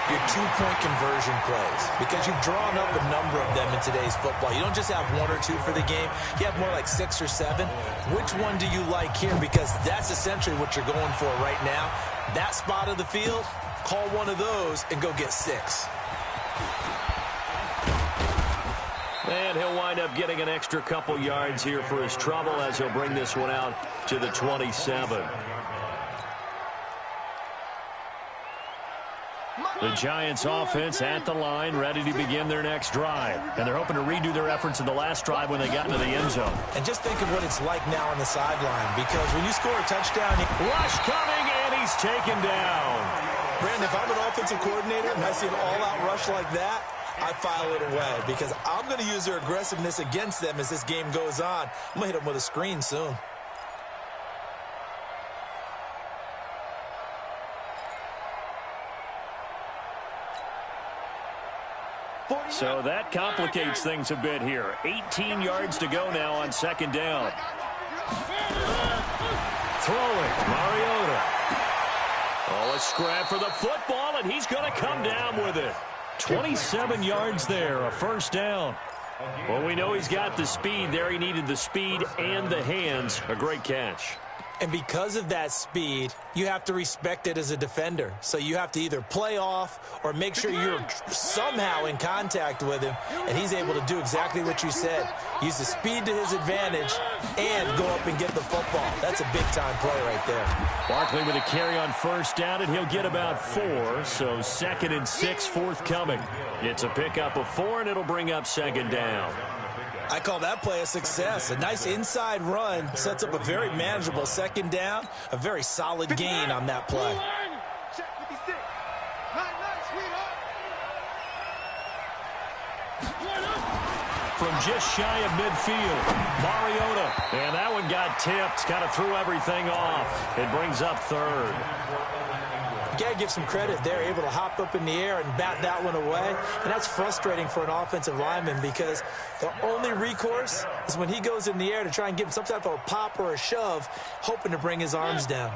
Your 2-point conversion plays. Because you've drawn up a number of them in today's football. You don't just have 1 or 2 for the game. You have more like 6 or 7. Which one do you like here? Because that's essentially what you're going for right now. That spot of the field, call one of those and go get 6. And he'll wind up getting an extra couple yards here for his trouble as he'll bring this one out to the 27. The Giants offense at the line, ready to begin their next drive. And they're hoping to redo their efforts in the last drive when they got into the end zone. And just think of what it's like now on the sideline, because when you score a touchdown... Rush coming, and he's taken down. Brandon, if I'm an offensive coordinator and I see an all-out rush like that, I file it away because I'm going to use their aggressiveness against them as this game goes on. I'm going to hit them with a screen soon. So that complicates things a bit here. 18 yards to go now on second down. Throwing, Mariota. Oh, a scrap for the football, and he's going to come down with it. 27 yards there, a first down. Well, we know he's got the speed there. He needed the speed and the hands. A great catch. And because of that speed, you have to respect it as a defender. So you have to either play off or make sure you're somehow in contact with him, and he's able to do exactly what you said. Use the speed to his advantage and go up and get the football. That's a big-time play right there. Barkley with a carry on first down, and he'll get about 4. So 2nd and 6 forthcoming. It's a pickup of 4, and it'll bring up second down. I call that play a success. A nice inside run sets up a very manageable second down, a very solid gain on that play. From just shy of midfield, Mariota. And that one got tipped, kind of threw everything off. It brings up 3rd. You got to give some credit. They're able to hop up in the air and bat that one away. And that's frustrating for an offensive lineman because the only recourse is when he goes in the air to try and give him some type of a pop or a shove, hoping to bring his arms down.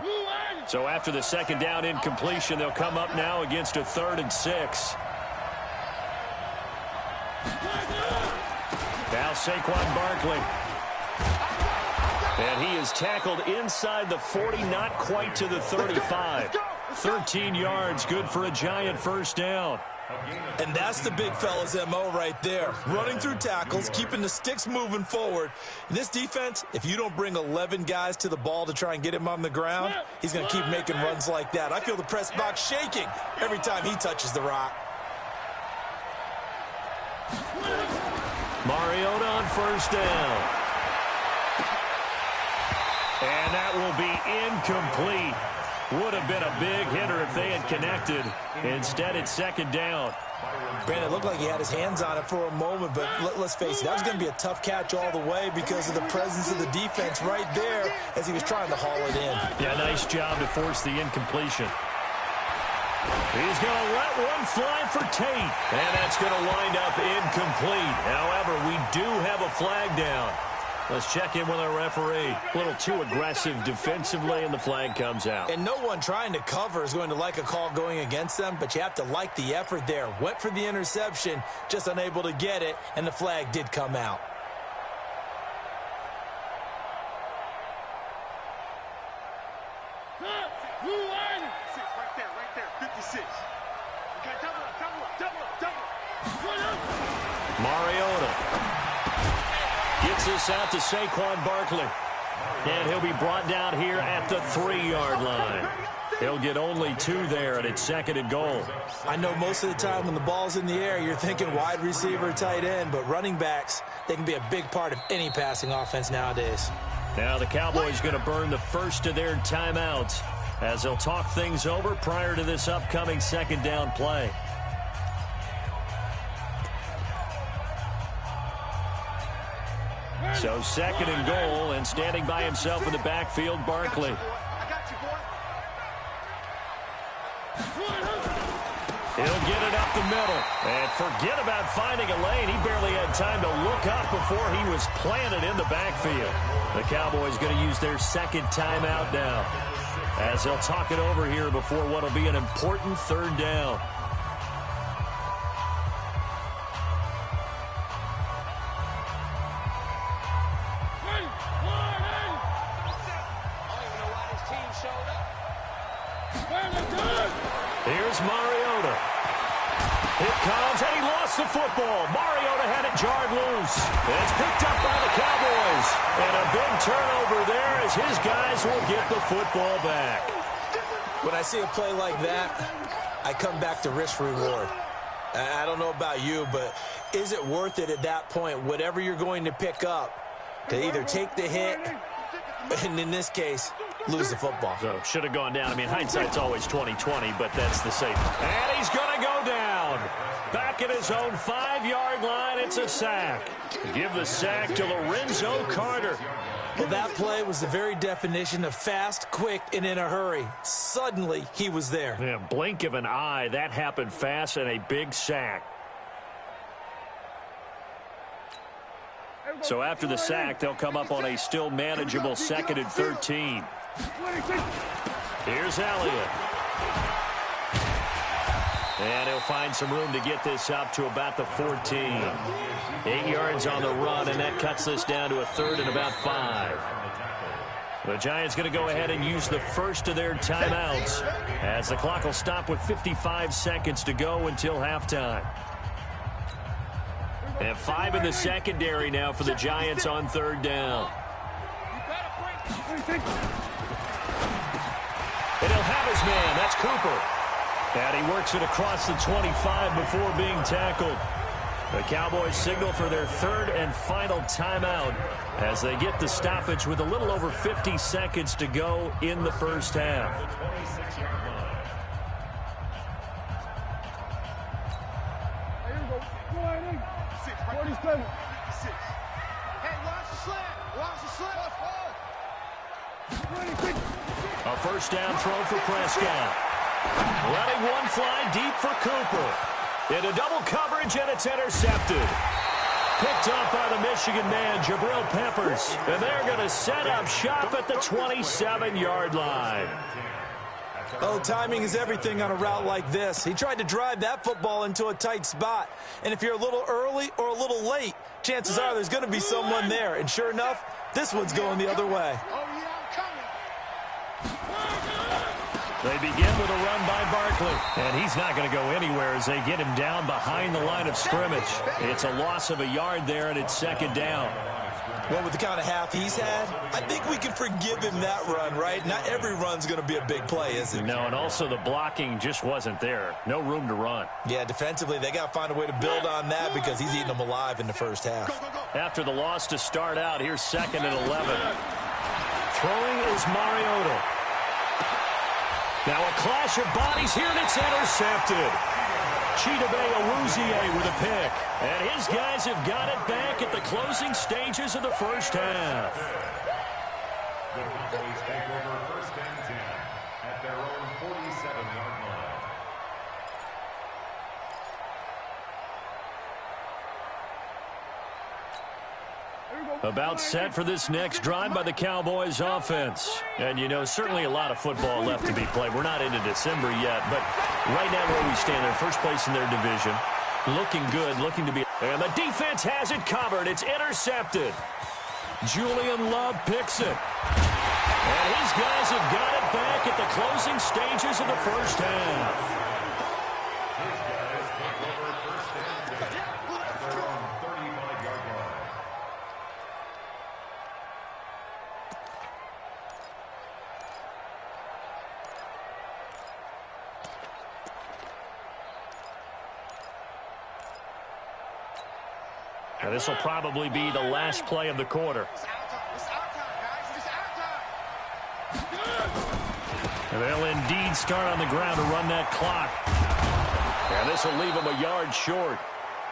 So after the second down incompletion, they'll come up now against a 3rd and 6. Now Saquon Barkley. And he is tackled inside the 40, not quite to the 35. 13 yards, good for a giant first down. And that's the big fella's MO right there. Running through tackles, keeping the sticks moving forward. In this defense, if you don't bring 11 guys to the ball to try and get him on the ground, he's going to keep making runs like that. I feel the press box shaking every time he touches the rock. Mariota on first down. And that will be incomplete. Would have been a big hitter if they had connected. Instead, it's second down. Brandon, it looked like he had his hands on it for a moment, but let's face it, that was going to be a tough catch all the way because of the presence of the defense right there as he was trying to haul it in. Yeah, nice job to force the incompletion. He's going to let one fly for Tate. And that's going to wind up incomplete. However, we do have a flag down. Let's check in with our referee. A little too aggressive defensively, and the flag comes out. And no one trying to cover is going to like a call going against them, but you have to like the effort there. Went for the interception, just unable to get it, and the flag did come out. Mariota gets this out to Saquon Barkley. And he'll be brought down here at the 3-yard line. He'll get only 2 there, and it's 2nd and goal. I know most of the time when the ball's in the air, you're thinking wide receiver, tight end, but running backs, they can be a big part of any passing offense nowadays. Now the Cowboys going to burn the first of their timeouts as they'll talk things over prior to this upcoming second down play. So 2nd and goal, and standing by himself in the backfield, Barkley. He'll get it up the middle. And forget about finding a lane. He barely had time to look up before he was planted in the backfield. The Cowboys going to use their second timeout now as they'll talk it over here before what will be an important 3rd down. Here's Mariota. It comes, and he lost the football. Mariota had it jarred loose. It's picked up by the Cowboys. And a big turnover there as his guys will get the football back. When I see a play like that, I come back to risk-reward. I don't know about you, but is it worth it at that point, whatever you're going to pick up, to either take the hit, and in this case, lose the football? So should have gone down. I mean, hindsight's always 20/20, but that's the safe. And he's going to go down. Back at his own 5-yard line, it's a sack. Give the sack to Lorenzo Carter. Well, that play was the very definition of fast, quick, and in a hurry. Suddenly, he was there. Yeah, blink of an eye. That happened fast, and a big sack. So after the sack, they'll come up on a still manageable 2nd and 13. Here's Elliott. And he'll find some room to get this up to about the 14. 8 yards on the run, and that cuts this down to a 3rd and about 5. The Giants going to go ahead and use the first of their timeouts as the clock will stop with 55 seconds to go until halftime. And 5 in the secondary now for the Giants on 3rd down. And he'll have his man. That's Cooper. And he works it across the 25 before being tackled. The Cowboys signal for their 3rd and final timeout as they get the stoppage with a little over 50 seconds to go in the first half. A first down throw for Prescott. Letting one fly deep for Cooper. Into double coverage, and it's intercepted. Picked up by the Michigan man, Jabril Peppers. And they're going to set up shop at the 27-yard line. Oh, timing is everything on a route like this. He tried to drive that football into a tight spot. And if you're a little early or a little late, chances are there's going to be someone there. And sure enough, this one's going the other way. They begin with a run by Barkley. And he's not going to go anywhere as they get him down behind the line of scrimmage. It's a loss of a yard there, and it's 2nd down. Well, with the kind of half he's had, I think we can forgive him that run, right? Not every run's going to be a big play, is it? No, and also the blocking just wasn't there. No room to run. Yeah, defensively, they got to find a way to build on that because he's eating them alive in the first half. After the loss to start out, here's 2nd and 11. Throwing is Mariota. Now a clash of bodies here, and it's intercepted. Chidobe Awuzie with a pick. And his guys have got it back at the closing stages of the first half. The Cowboys take over 1st and 10 at their own 47-yard line. About set for this next drive by the Cowboys offense. And, you know, certainly a lot of football left to be played. We're not into December yet, but right now where we stand, they're first place in their division. Looking good, looking to be... And the defense has it covered. It's intercepted. Julian Love picks it. And his guys have got it back at the closing stages of the first half. Now, this will probably be the last play of the quarter. And they'll indeed start on the ground to run that clock. And this will leave them a yard short.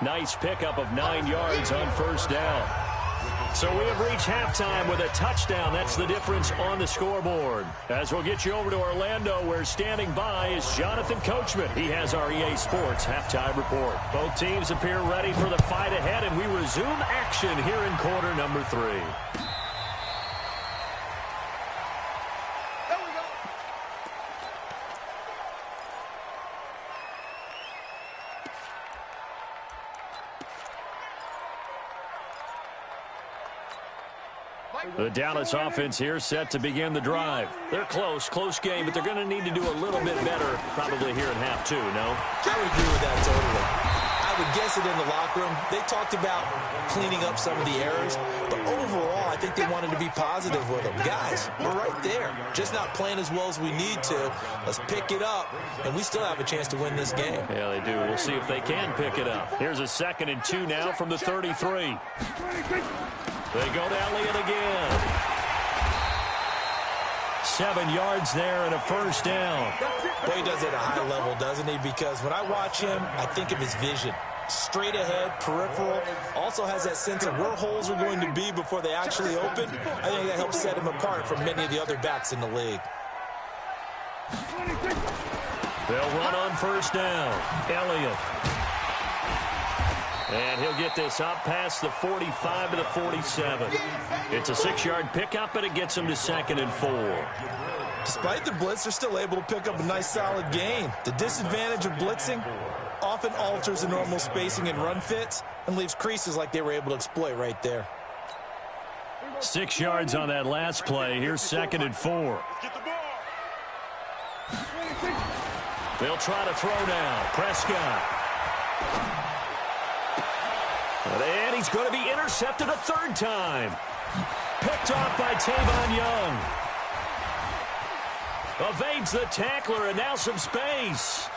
Nice pickup of 9 yards on first down. So we have reached halftime with a touchdown. That's the difference on the scoreboard. As we'll get you over to Orlando, where standing by is Jonathan Coachman. He has our EA Sports halftime report. Both teams appear ready for the fight ahead, and we resume action here in quarter number 3. The Dallas offense here set to begin the drive. They're close game, but they're going to need to do a little bit better probably here in half 2, no? I would agree with that totally. I would guess it in the locker room. They talked about cleaning up some of the errors, but overall, I think they wanted to be positive with them. Guys, we're right there. Just not playing as well as we need to. Let's pick it up, and we still have a chance to win this game. Yeah, they do. We'll see if they can pick it up. Here's a 2nd and 2 now from the 33. They go to Elliott again. 7 yards there and a first down. Boy, he does it at a high level, doesn't he? Because when I watch him, I think of his vision. Straight ahead, peripheral. Also has that sense of where holes are going to be before they actually open. I think that helps set him apart from many of the other backs in the league. They'll run on first down. Elliott. And he'll get this up past the 45 to the 47. It's a 6-yard pickup, and it gets him to 2nd and 4. Despite the blitz, they're still able to pick up a nice, solid gain. The disadvantage of blitzing often alters the normal spacing and run fits and leaves creases like they were able to exploit right there. 6 yards on that last play. Here's 2nd and 4. They'll try to throw now. Prescott. And he's going to be intercepted a 3rd time. Picked off by Tavon Young. Evades the tackler, and now some space.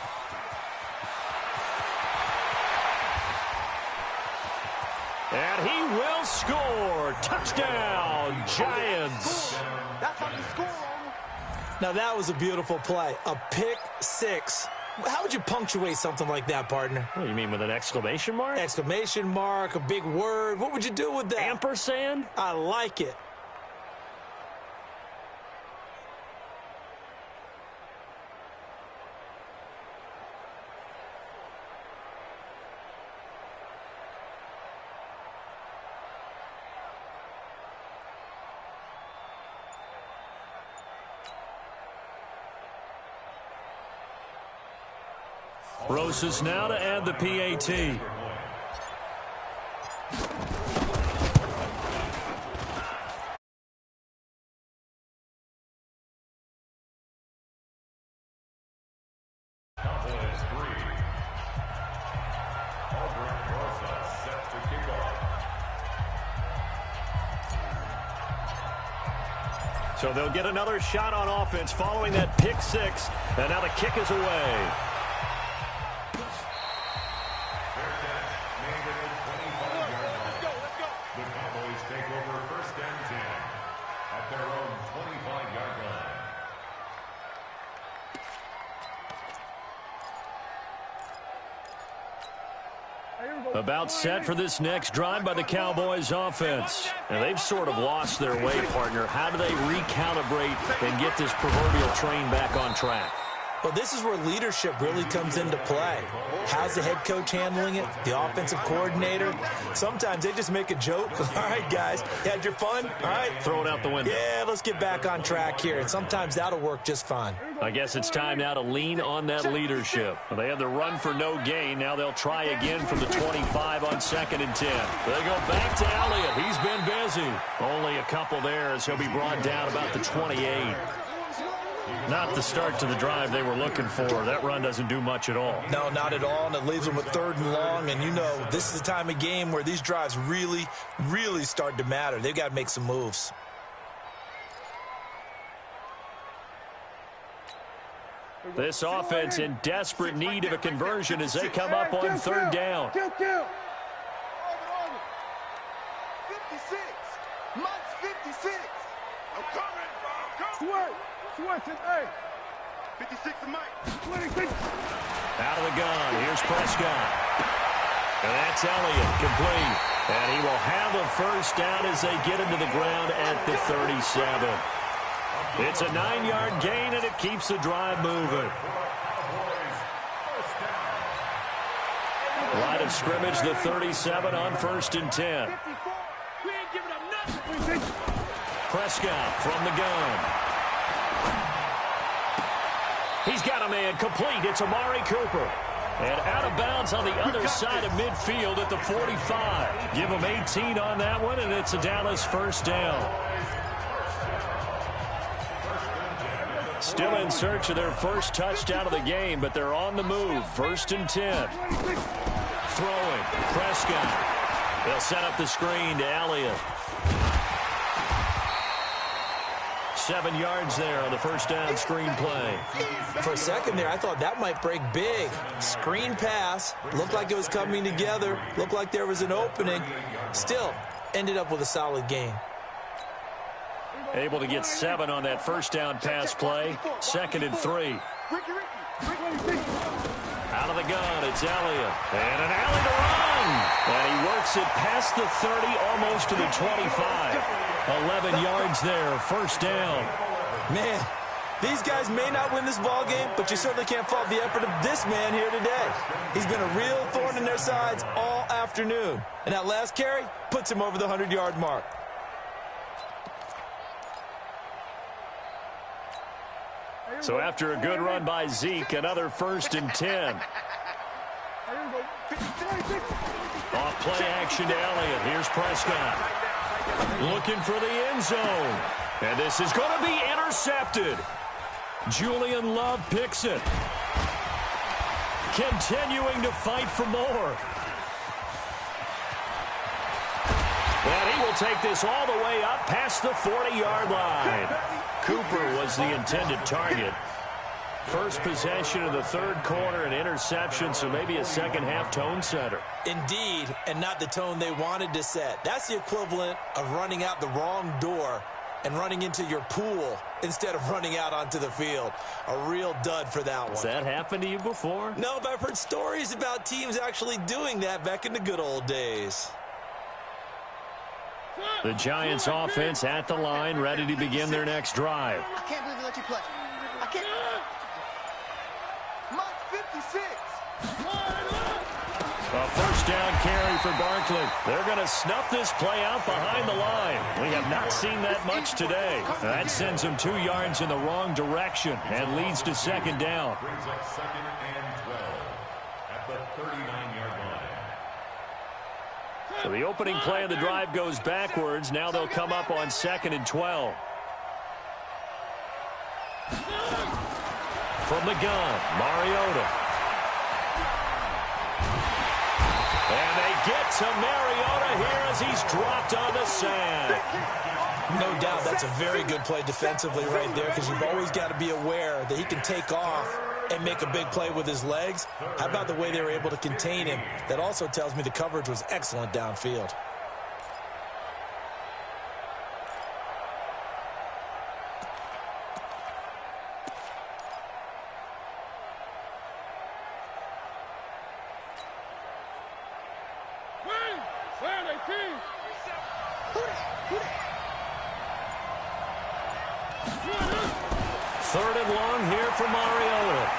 And he will score. Touchdown, Giants. That's how you score. Now, that was a beautiful play. A pick 6. How would you punctuate something like that, partner? What do you mean, with an exclamation mark? Exclamation mark, a big word. What would you do with that? Ampersand? I like it. Rosas now to add the PAT. Cowboys 3. Aldrich Rosas set to kick off. So they'll get another shot on offense following that pick 6. And now the kick is away. About set for this next drive by the Cowboys offense. And they've sort of lost their way, partner. How do they recalibrate and get this proverbial train back on track? Well, this is where leadership really comes into play. How's the head coach handling it? The offensive coordinator? Sometimes they just make a joke. All right, guys, you had your fun? All right. Throw it out the window. Yeah, let's get back on track here. And sometimes that'll work just fine. I guess it's time now to lean on that leadership. They had the run for no gain. Now they'll try again from the 25 on 2nd and 10. They go back to Elliott. He's been busy. Only a couple there as he'll be brought down about the 28. Not the start to the drive they were looking for. That run doesn't do much at all. No, not at all, and it leaves them with 3rd and long. And you know, this is the time of game where these drives really, really start to matter. They've got to make some moves. This offense in desperate need of a conversion as they come up on 3rd down. 56. Mike's 56. I'm coming, bro. Switch it, hey. 56 to Mike. 26. Out of the gun. Here's Prescott. And that's Elliott, complete. And he will have a 1st down as they get him to the ground at the 37. It's a 9-yard gain, and it keeps the drive moving. Line of scrimmage, the 37 on 1st and 10. Prescott from the gun. He's got a man complete. It's Amari Cooper. And out of bounds on the other side of midfield at the 45. Give him 18 on that one, and it's a Dallas 1st down. Still in search of their first touchdown of the game, but they're on the move. 1st and 10. Throwing. Prescott. They'll set up the screen to Elliott. 7 yards there on the 1st down screen play. For a second there, I thought that might break big. Screen pass. Looked like it was coming together. Looked like there was an opening. Still, ended up with a solid gain. Able to get 7 on that 1st down pass play. 2nd and 3. Out of the gun, it's Elliott. And an alley to run. And he works it past the 30, almost to the 25. 11 yards there, 1st down. Man, These guys may not win this ball game, but you certainly can't fault the effort of this man here today. He's been a real thorn in their sides all afternoon. And that last carry puts him over the 100-yard mark. So after a good run by Zeke, another 1st and 10. Off play action to Elliott. Here's Prescott. Looking for the end zone. And this is going to be intercepted. Julian Love picks it. Continuing to fight for more. And he will take this all the way up past the 40-yard line. Cooper was the intended target. First possession of the 3rd quarter, an interception, so maybe a second-half tone setter. Indeed, and not the tone they wanted to set. That's the equivalent of running out the wrong door and running into your pool instead of running out onto the field. A real dud for that one. Has that happened to you before? No, but I've heard stories about teams actually doing that back in the good old days. The Giants offense at the line, ready to begin their next drive. I can't believe they let you play. I can't. Mike 56. A 1st down carry for Barkley. They're going to snuff this play out behind the line. We have not seen that much today. That sends them 2 yards in the wrong direction and leads to 2nd down. Brings up 2nd and 12 at the 39-yard line. So the opening play of the drive goes backwards. Now they'll come up on 2nd and 12. From the gun, Mariota. And they get to Mariota here as he's dropped on the sack. No doubt that's a very good play defensively right there, because you've always got to be aware that he can take off and make a big play with his legs. How about the way they were able to contain him? That also tells me the coverage was excellent downfield. Third and long here for Mariota.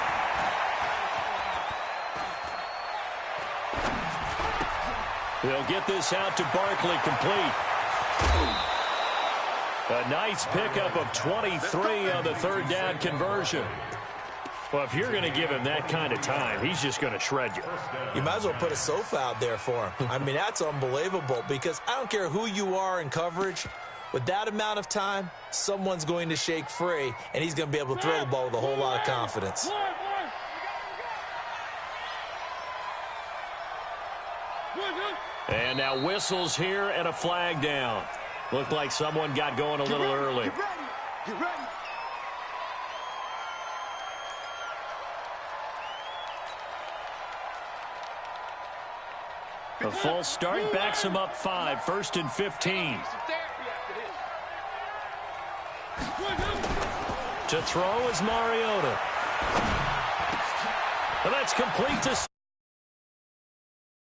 They'll get this out to Barkley, complete. A nice pickup of 23 on the 3rd down conversion. Well, if you're going to give him that kind of time, he's just going to shred you. You might as well put a sofa out there for him. I mean, that's unbelievable, because I don't care who you are in coverage. With that amount of time, someone's going to shake free, and he's going to be able to throw the ball with a whole lot of confidence. And now whistles here and a flag down. Looked like someone got going a little early. Get ready. Get ready. A false start backs him up 5, 1st and 15. To throw is Mariota. And that's complete to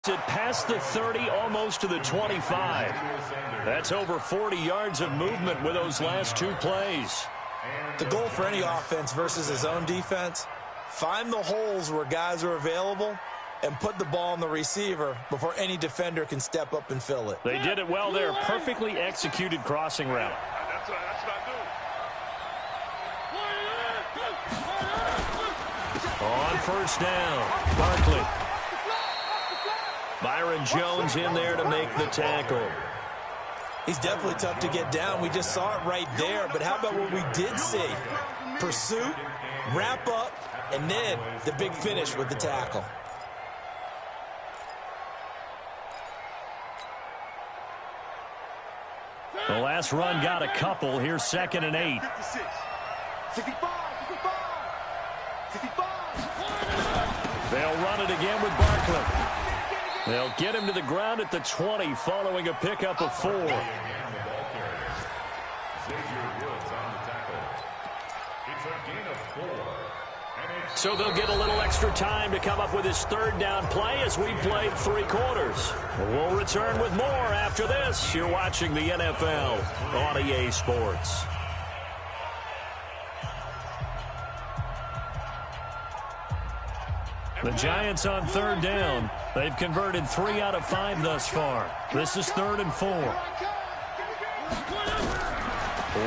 it past the 30, almost to the 25. That's over 40 yards of movement with those last 2 plays. The goal for any offense versus his own defense, find the holes where guys are available and put the ball on the receiver before any defender can step up and fill it. They did it well there. Perfectly executed crossing route. That's what I do. On 1st down, Barkley. Byron Jones in there to make the tackle. He's definitely tough to get down. We just saw it right there. But how about what we did see? Pursuit, wrap up, and then the big finish with the tackle. The last run got a couple. Here's 2nd and 8. 56. 65. 65. They'll run it again with Barkley. They'll get him to the ground at the 20 following a pickup of 4. So they'll get a little extra time to come up with his 3rd down play as we played 3 quarters. We'll return with more after this. You're watching the NFL on EA Sports. The Giants on third down. They've converted 3 out of 5 thus far. This is 3rd and 4.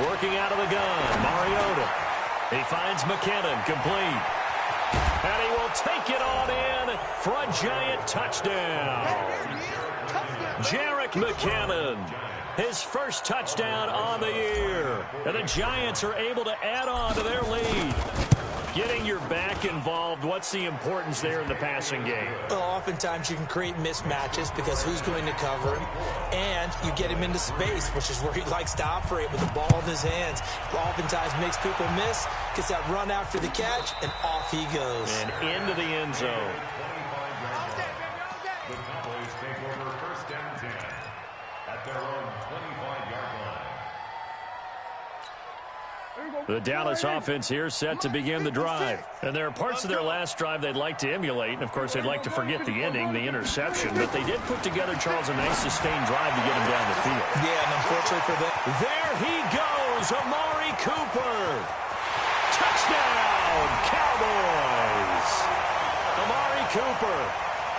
Working out of the gun, Mariota. He finds McKinnon, complete. And he will take it on in for a Giant touchdown. Jerick McKinnon, his first touchdown on the year. And the Giants are able to add on to their lead. Getting your back involved, what's the importance there in the passing game? Well, oftentimes you can create mismatches because who's going to cover him? And you get him into space, which is where he likes to operate with the ball in his hands. Oftentimes makes people miss, gets that run after the catch, and off he goes. And into the end zone. The Cowboys take over 1st and 10 at their own 25-yard line. The Dallas offense here set to begin the drive. And there are parts of their last drive they'd like to emulate. And, of course, they'd like to forget the ending, the interception. But they did put together, Charles, a nice sustained drive to get him down the field. Yeah, and unfortunately for them. There he goes, Amari Cooper. Touchdown, Cowboys. Amari Cooper,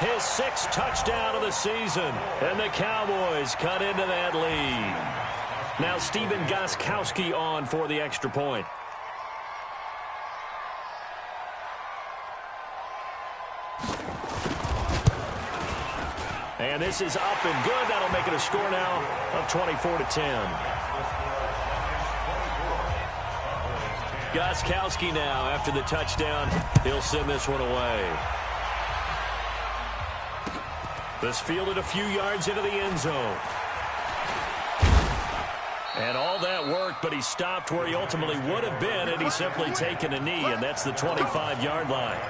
his 6th touchdown of the season. And the Cowboys cut into that lead. Now Stephen Gostkowski on for the extra point. And this is up and good. That'll make it a score now of 24-10. Gostkowski now after the touchdown. He'll send this one away. This fielded a few yards into the end zone. And all that worked, but he stopped where he ultimately would have been, and he's simply taken a knee, and that's the 25-yard line.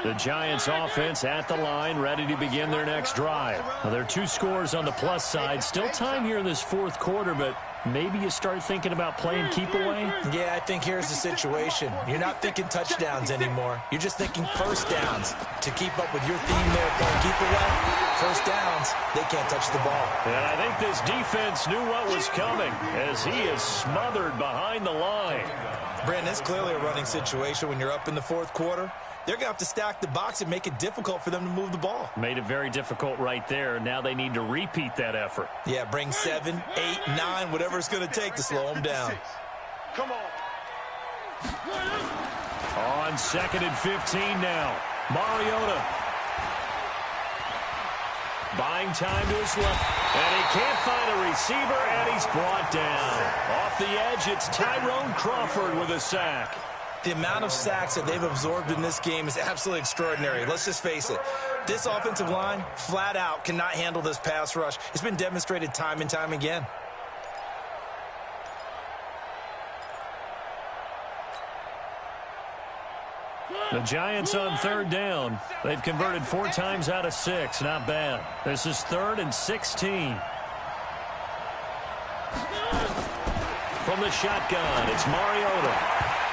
The Giants offense at the line, ready to begin their next drive. Now, there are 2 scores on the plus side. Still time here in this 4th quarter, but maybe you start thinking about playing keep away? Yeah, I think here's the situation. You're not thinking touchdowns anymore. You're just thinking first downs. To keep up with your theme there, playing keep away, first downs, they can't touch the ball. And I think this defense knew what was coming as he is smothered behind the line. Brandon, it's clearly a running situation when you're up in the 4th quarter. They're going to have to stack the box and make it difficult for them to move the ball. Made it very difficult right there. Now they need to repeat that effort. Yeah, bring 7, 8, 9, whatever it's going to take to slow them down. Come on. On 2nd and 15 now. Mariota. Buying time to his left. And he can't find a receiver, and he's brought down. Off the edge, it's Tyrone Crawford with a sack. The amount of sacks that they've absorbed in this game is absolutely extraordinary. Let's just face it. This offensive line, flat out, cannot handle this pass rush. It's been demonstrated time and time again. The Giants on 3rd down. They've converted 4 times out of 6. Not bad. This is 3rd and 16. From the shotgun, it's Mariota.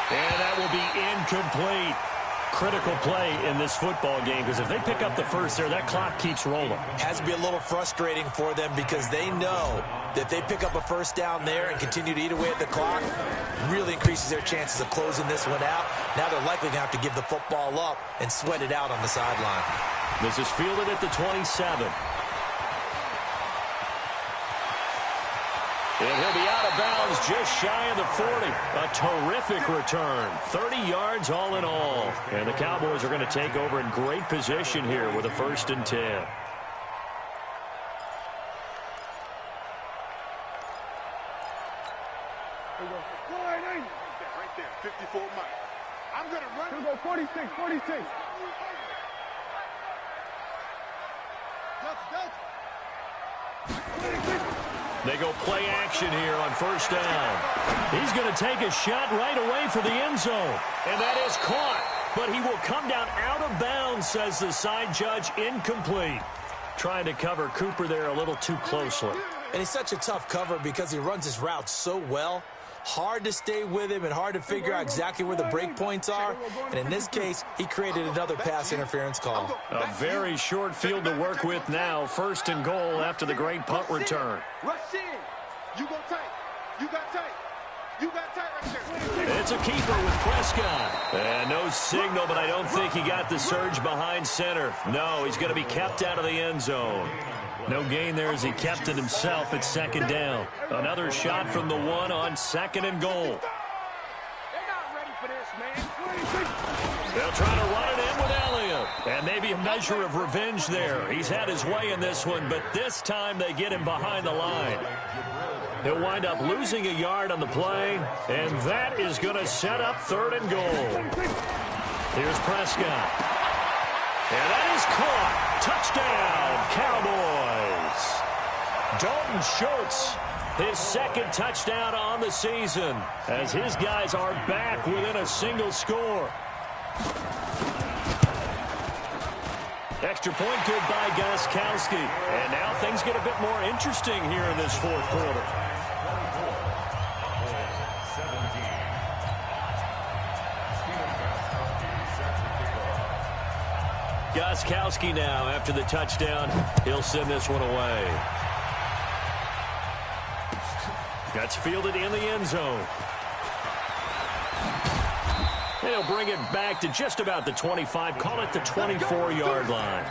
And that will be incomplete. Critical play in this football game because if they pick up the first there, that clock keeps rolling. Has to be a little frustrating for them because they know that if they pick up a first down there and continue to eat away at the clock, really increases their chances of closing this one out. Now they're likely going to have to give the football up and sweat it out on the sideline. This is fielded at the 27. And he'll be out of bounds just shy of the 40. A terrific return. 30 yards all in all. And the Cowboys are going to take over in great position here with a 1st and 10. Right there, 54 Mike. I'm going to run. He'll go 46, 46. They go play action here on 1st down. He's going to take a shot right away for the end zone. And that is caught. But he will come down out of bounds, says the side judge. Incomplete. Trying to cover Cooper there a little too closely. And he's such a tough cover because he runs his route so well. Hard to stay with him and hard to figure out exactly where the break points are. And in this case, he created another pass interference call. A very short field to work with now. 1st and goal after the great punt return. Rush in. You go tight. You got tight. You got tight right there. It's a keeper with Prescott. And no signal, but I don't think he got the surge behind center. No, he's going to be kept out of the end zone. No gain there as he kept it himself at second down. Another shot from the one on 2nd and goal. They're not ready for this, man. They'll try to run it in with Elliott. And maybe a measure of revenge there. He's had his way in this one, but this time they get him behind the line. He'll wind up losing a yard on the play, and that is going to set up 3rd and goal. Here's Prescott. And that is caught. Touchdown, Cowboys. Dalton Schultz, his 2nd touchdown on the season, as his guys are back within a single score. Extra point good by Gostkowski. And now things get a bit more interesting here in this 4th quarter. Gostkowski now after the touchdown. He'll send this one away. That's fielded in the end zone. He'll bring it back to just about the 25. Call it the 24-yard line.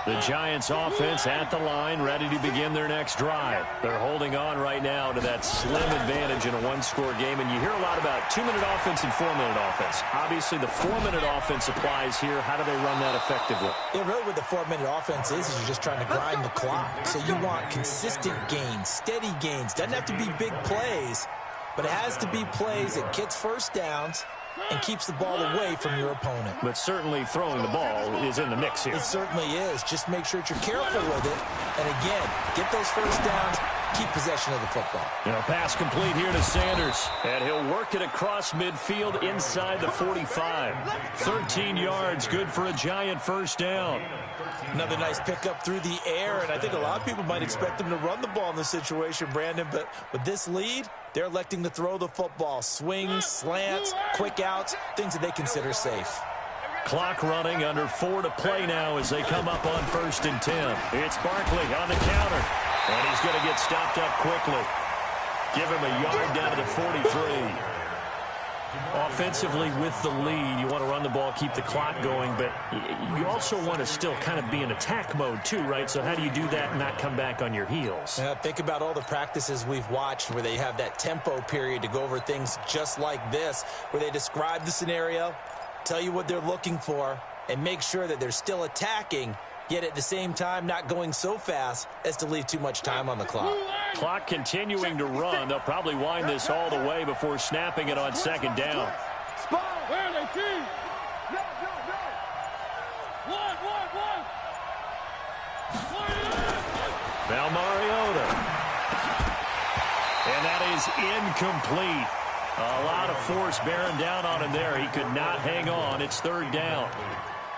The Giants offense at the line, ready to begin their next drive. They're holding on right now to that slim advantage in a one-score game. And you hear a lot about 2-minute offense and 4-minute offense. Obviously, the 4-minute offense applies here. How do they run that effectively? Yeah, really what the 4-minute offense is you're just trying to grind the clock. So you want consistent gains, steady gains. Doesn't have to be big plays, but it has to be plays that gets first downs and keeps the ball away from your opponent. But certainly throwing the ball is in the mix here. It certainly is. Just make sure that you're careful with it. And again, get those first downs, keep possession of the football. Pass complete here to Sanders. And he'll work it across midfield inside the 45. 13 yards, good for a Giant first down. Another nice pickup through the air, and I think a lot of people might expect them to run the ball in this situation, Brandon, but with this lead, they're electing to throw the football. Swings, slants, quick outs, things that they consider safe. Clock running, under 4 to play now as they come up on 1st and 10. It's Barkley on the counter, and he's going to get stopped up quickly. Give him a yard down to the 43. Offensively with the lead, you want to run the ball, keep the clock going, but you also want to still kind of be in attack mode too, right? So how do you do that and not come back on your heels? Think about all the practices we've watched where they have that tempo period to go over things just like this, where they describe the scenario, tell you what they're looking for, and make sure that they're still attacking, yet at the same time not going so fast as to leave too much time on the clock. Clock continuing to run. They'll probably wind this all the way before snapping it on 2nd down. Spot. Where are they, team? No. One. Now Mariota. And that is incomplete. A lot of force bearing down on him there. He could not hang on. It's 3rd down.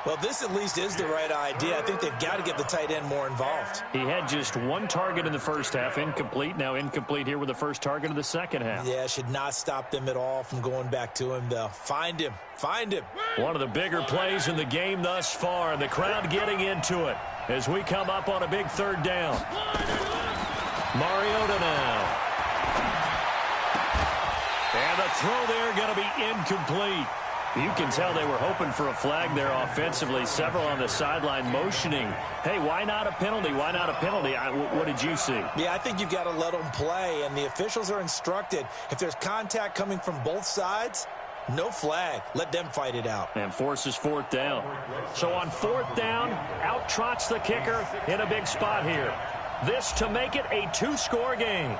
Well, this at least is the right idea. I think they've got to get the tight end more involved. He had just 1 target in the first half, incomplete. Now incomplete here with the first target of the second half. Yeah, should not stop them at all from going back to him, though. Find him. One of the bigger plays in the game thus far, and the crowd getting into it as we come up on a big 3rd down. Mariota now. And the throw there going to be incomplete. You can tell they were hoping for a flag there offensively. Several on the sideline motioning. Hey, why not a penalty? Why not a penalty? What did you see? Yeah, I think you've got to let them play, and the officials are instructed. If there's contact coming from both sides, no flag. Let them fight it out. And forces 4th down. So on 4th down, out trots the kicker in a big spot here. This to make it a 2-score game.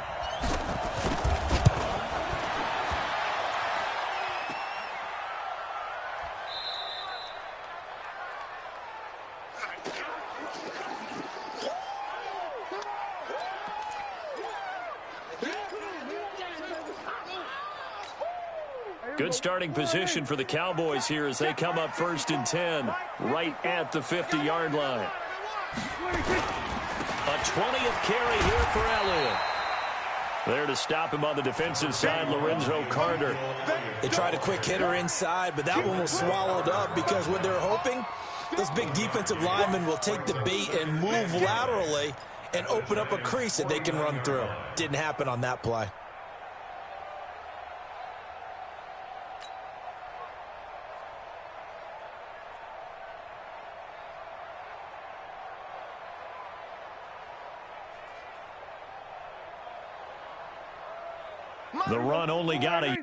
Good starting position for the Cowboys here as they come up 1st and 10, right at the 50-yard line. A 20th carry here for Elliott. There to stop him on the defensive side, Lorenzo Carter. They tried a quick hitter inside, but that one was swallowed up because what they're hoping those big defensive linemen will take the bait and move laterally and open up a crease that they can run through. Didn't happen on that play. The run only got a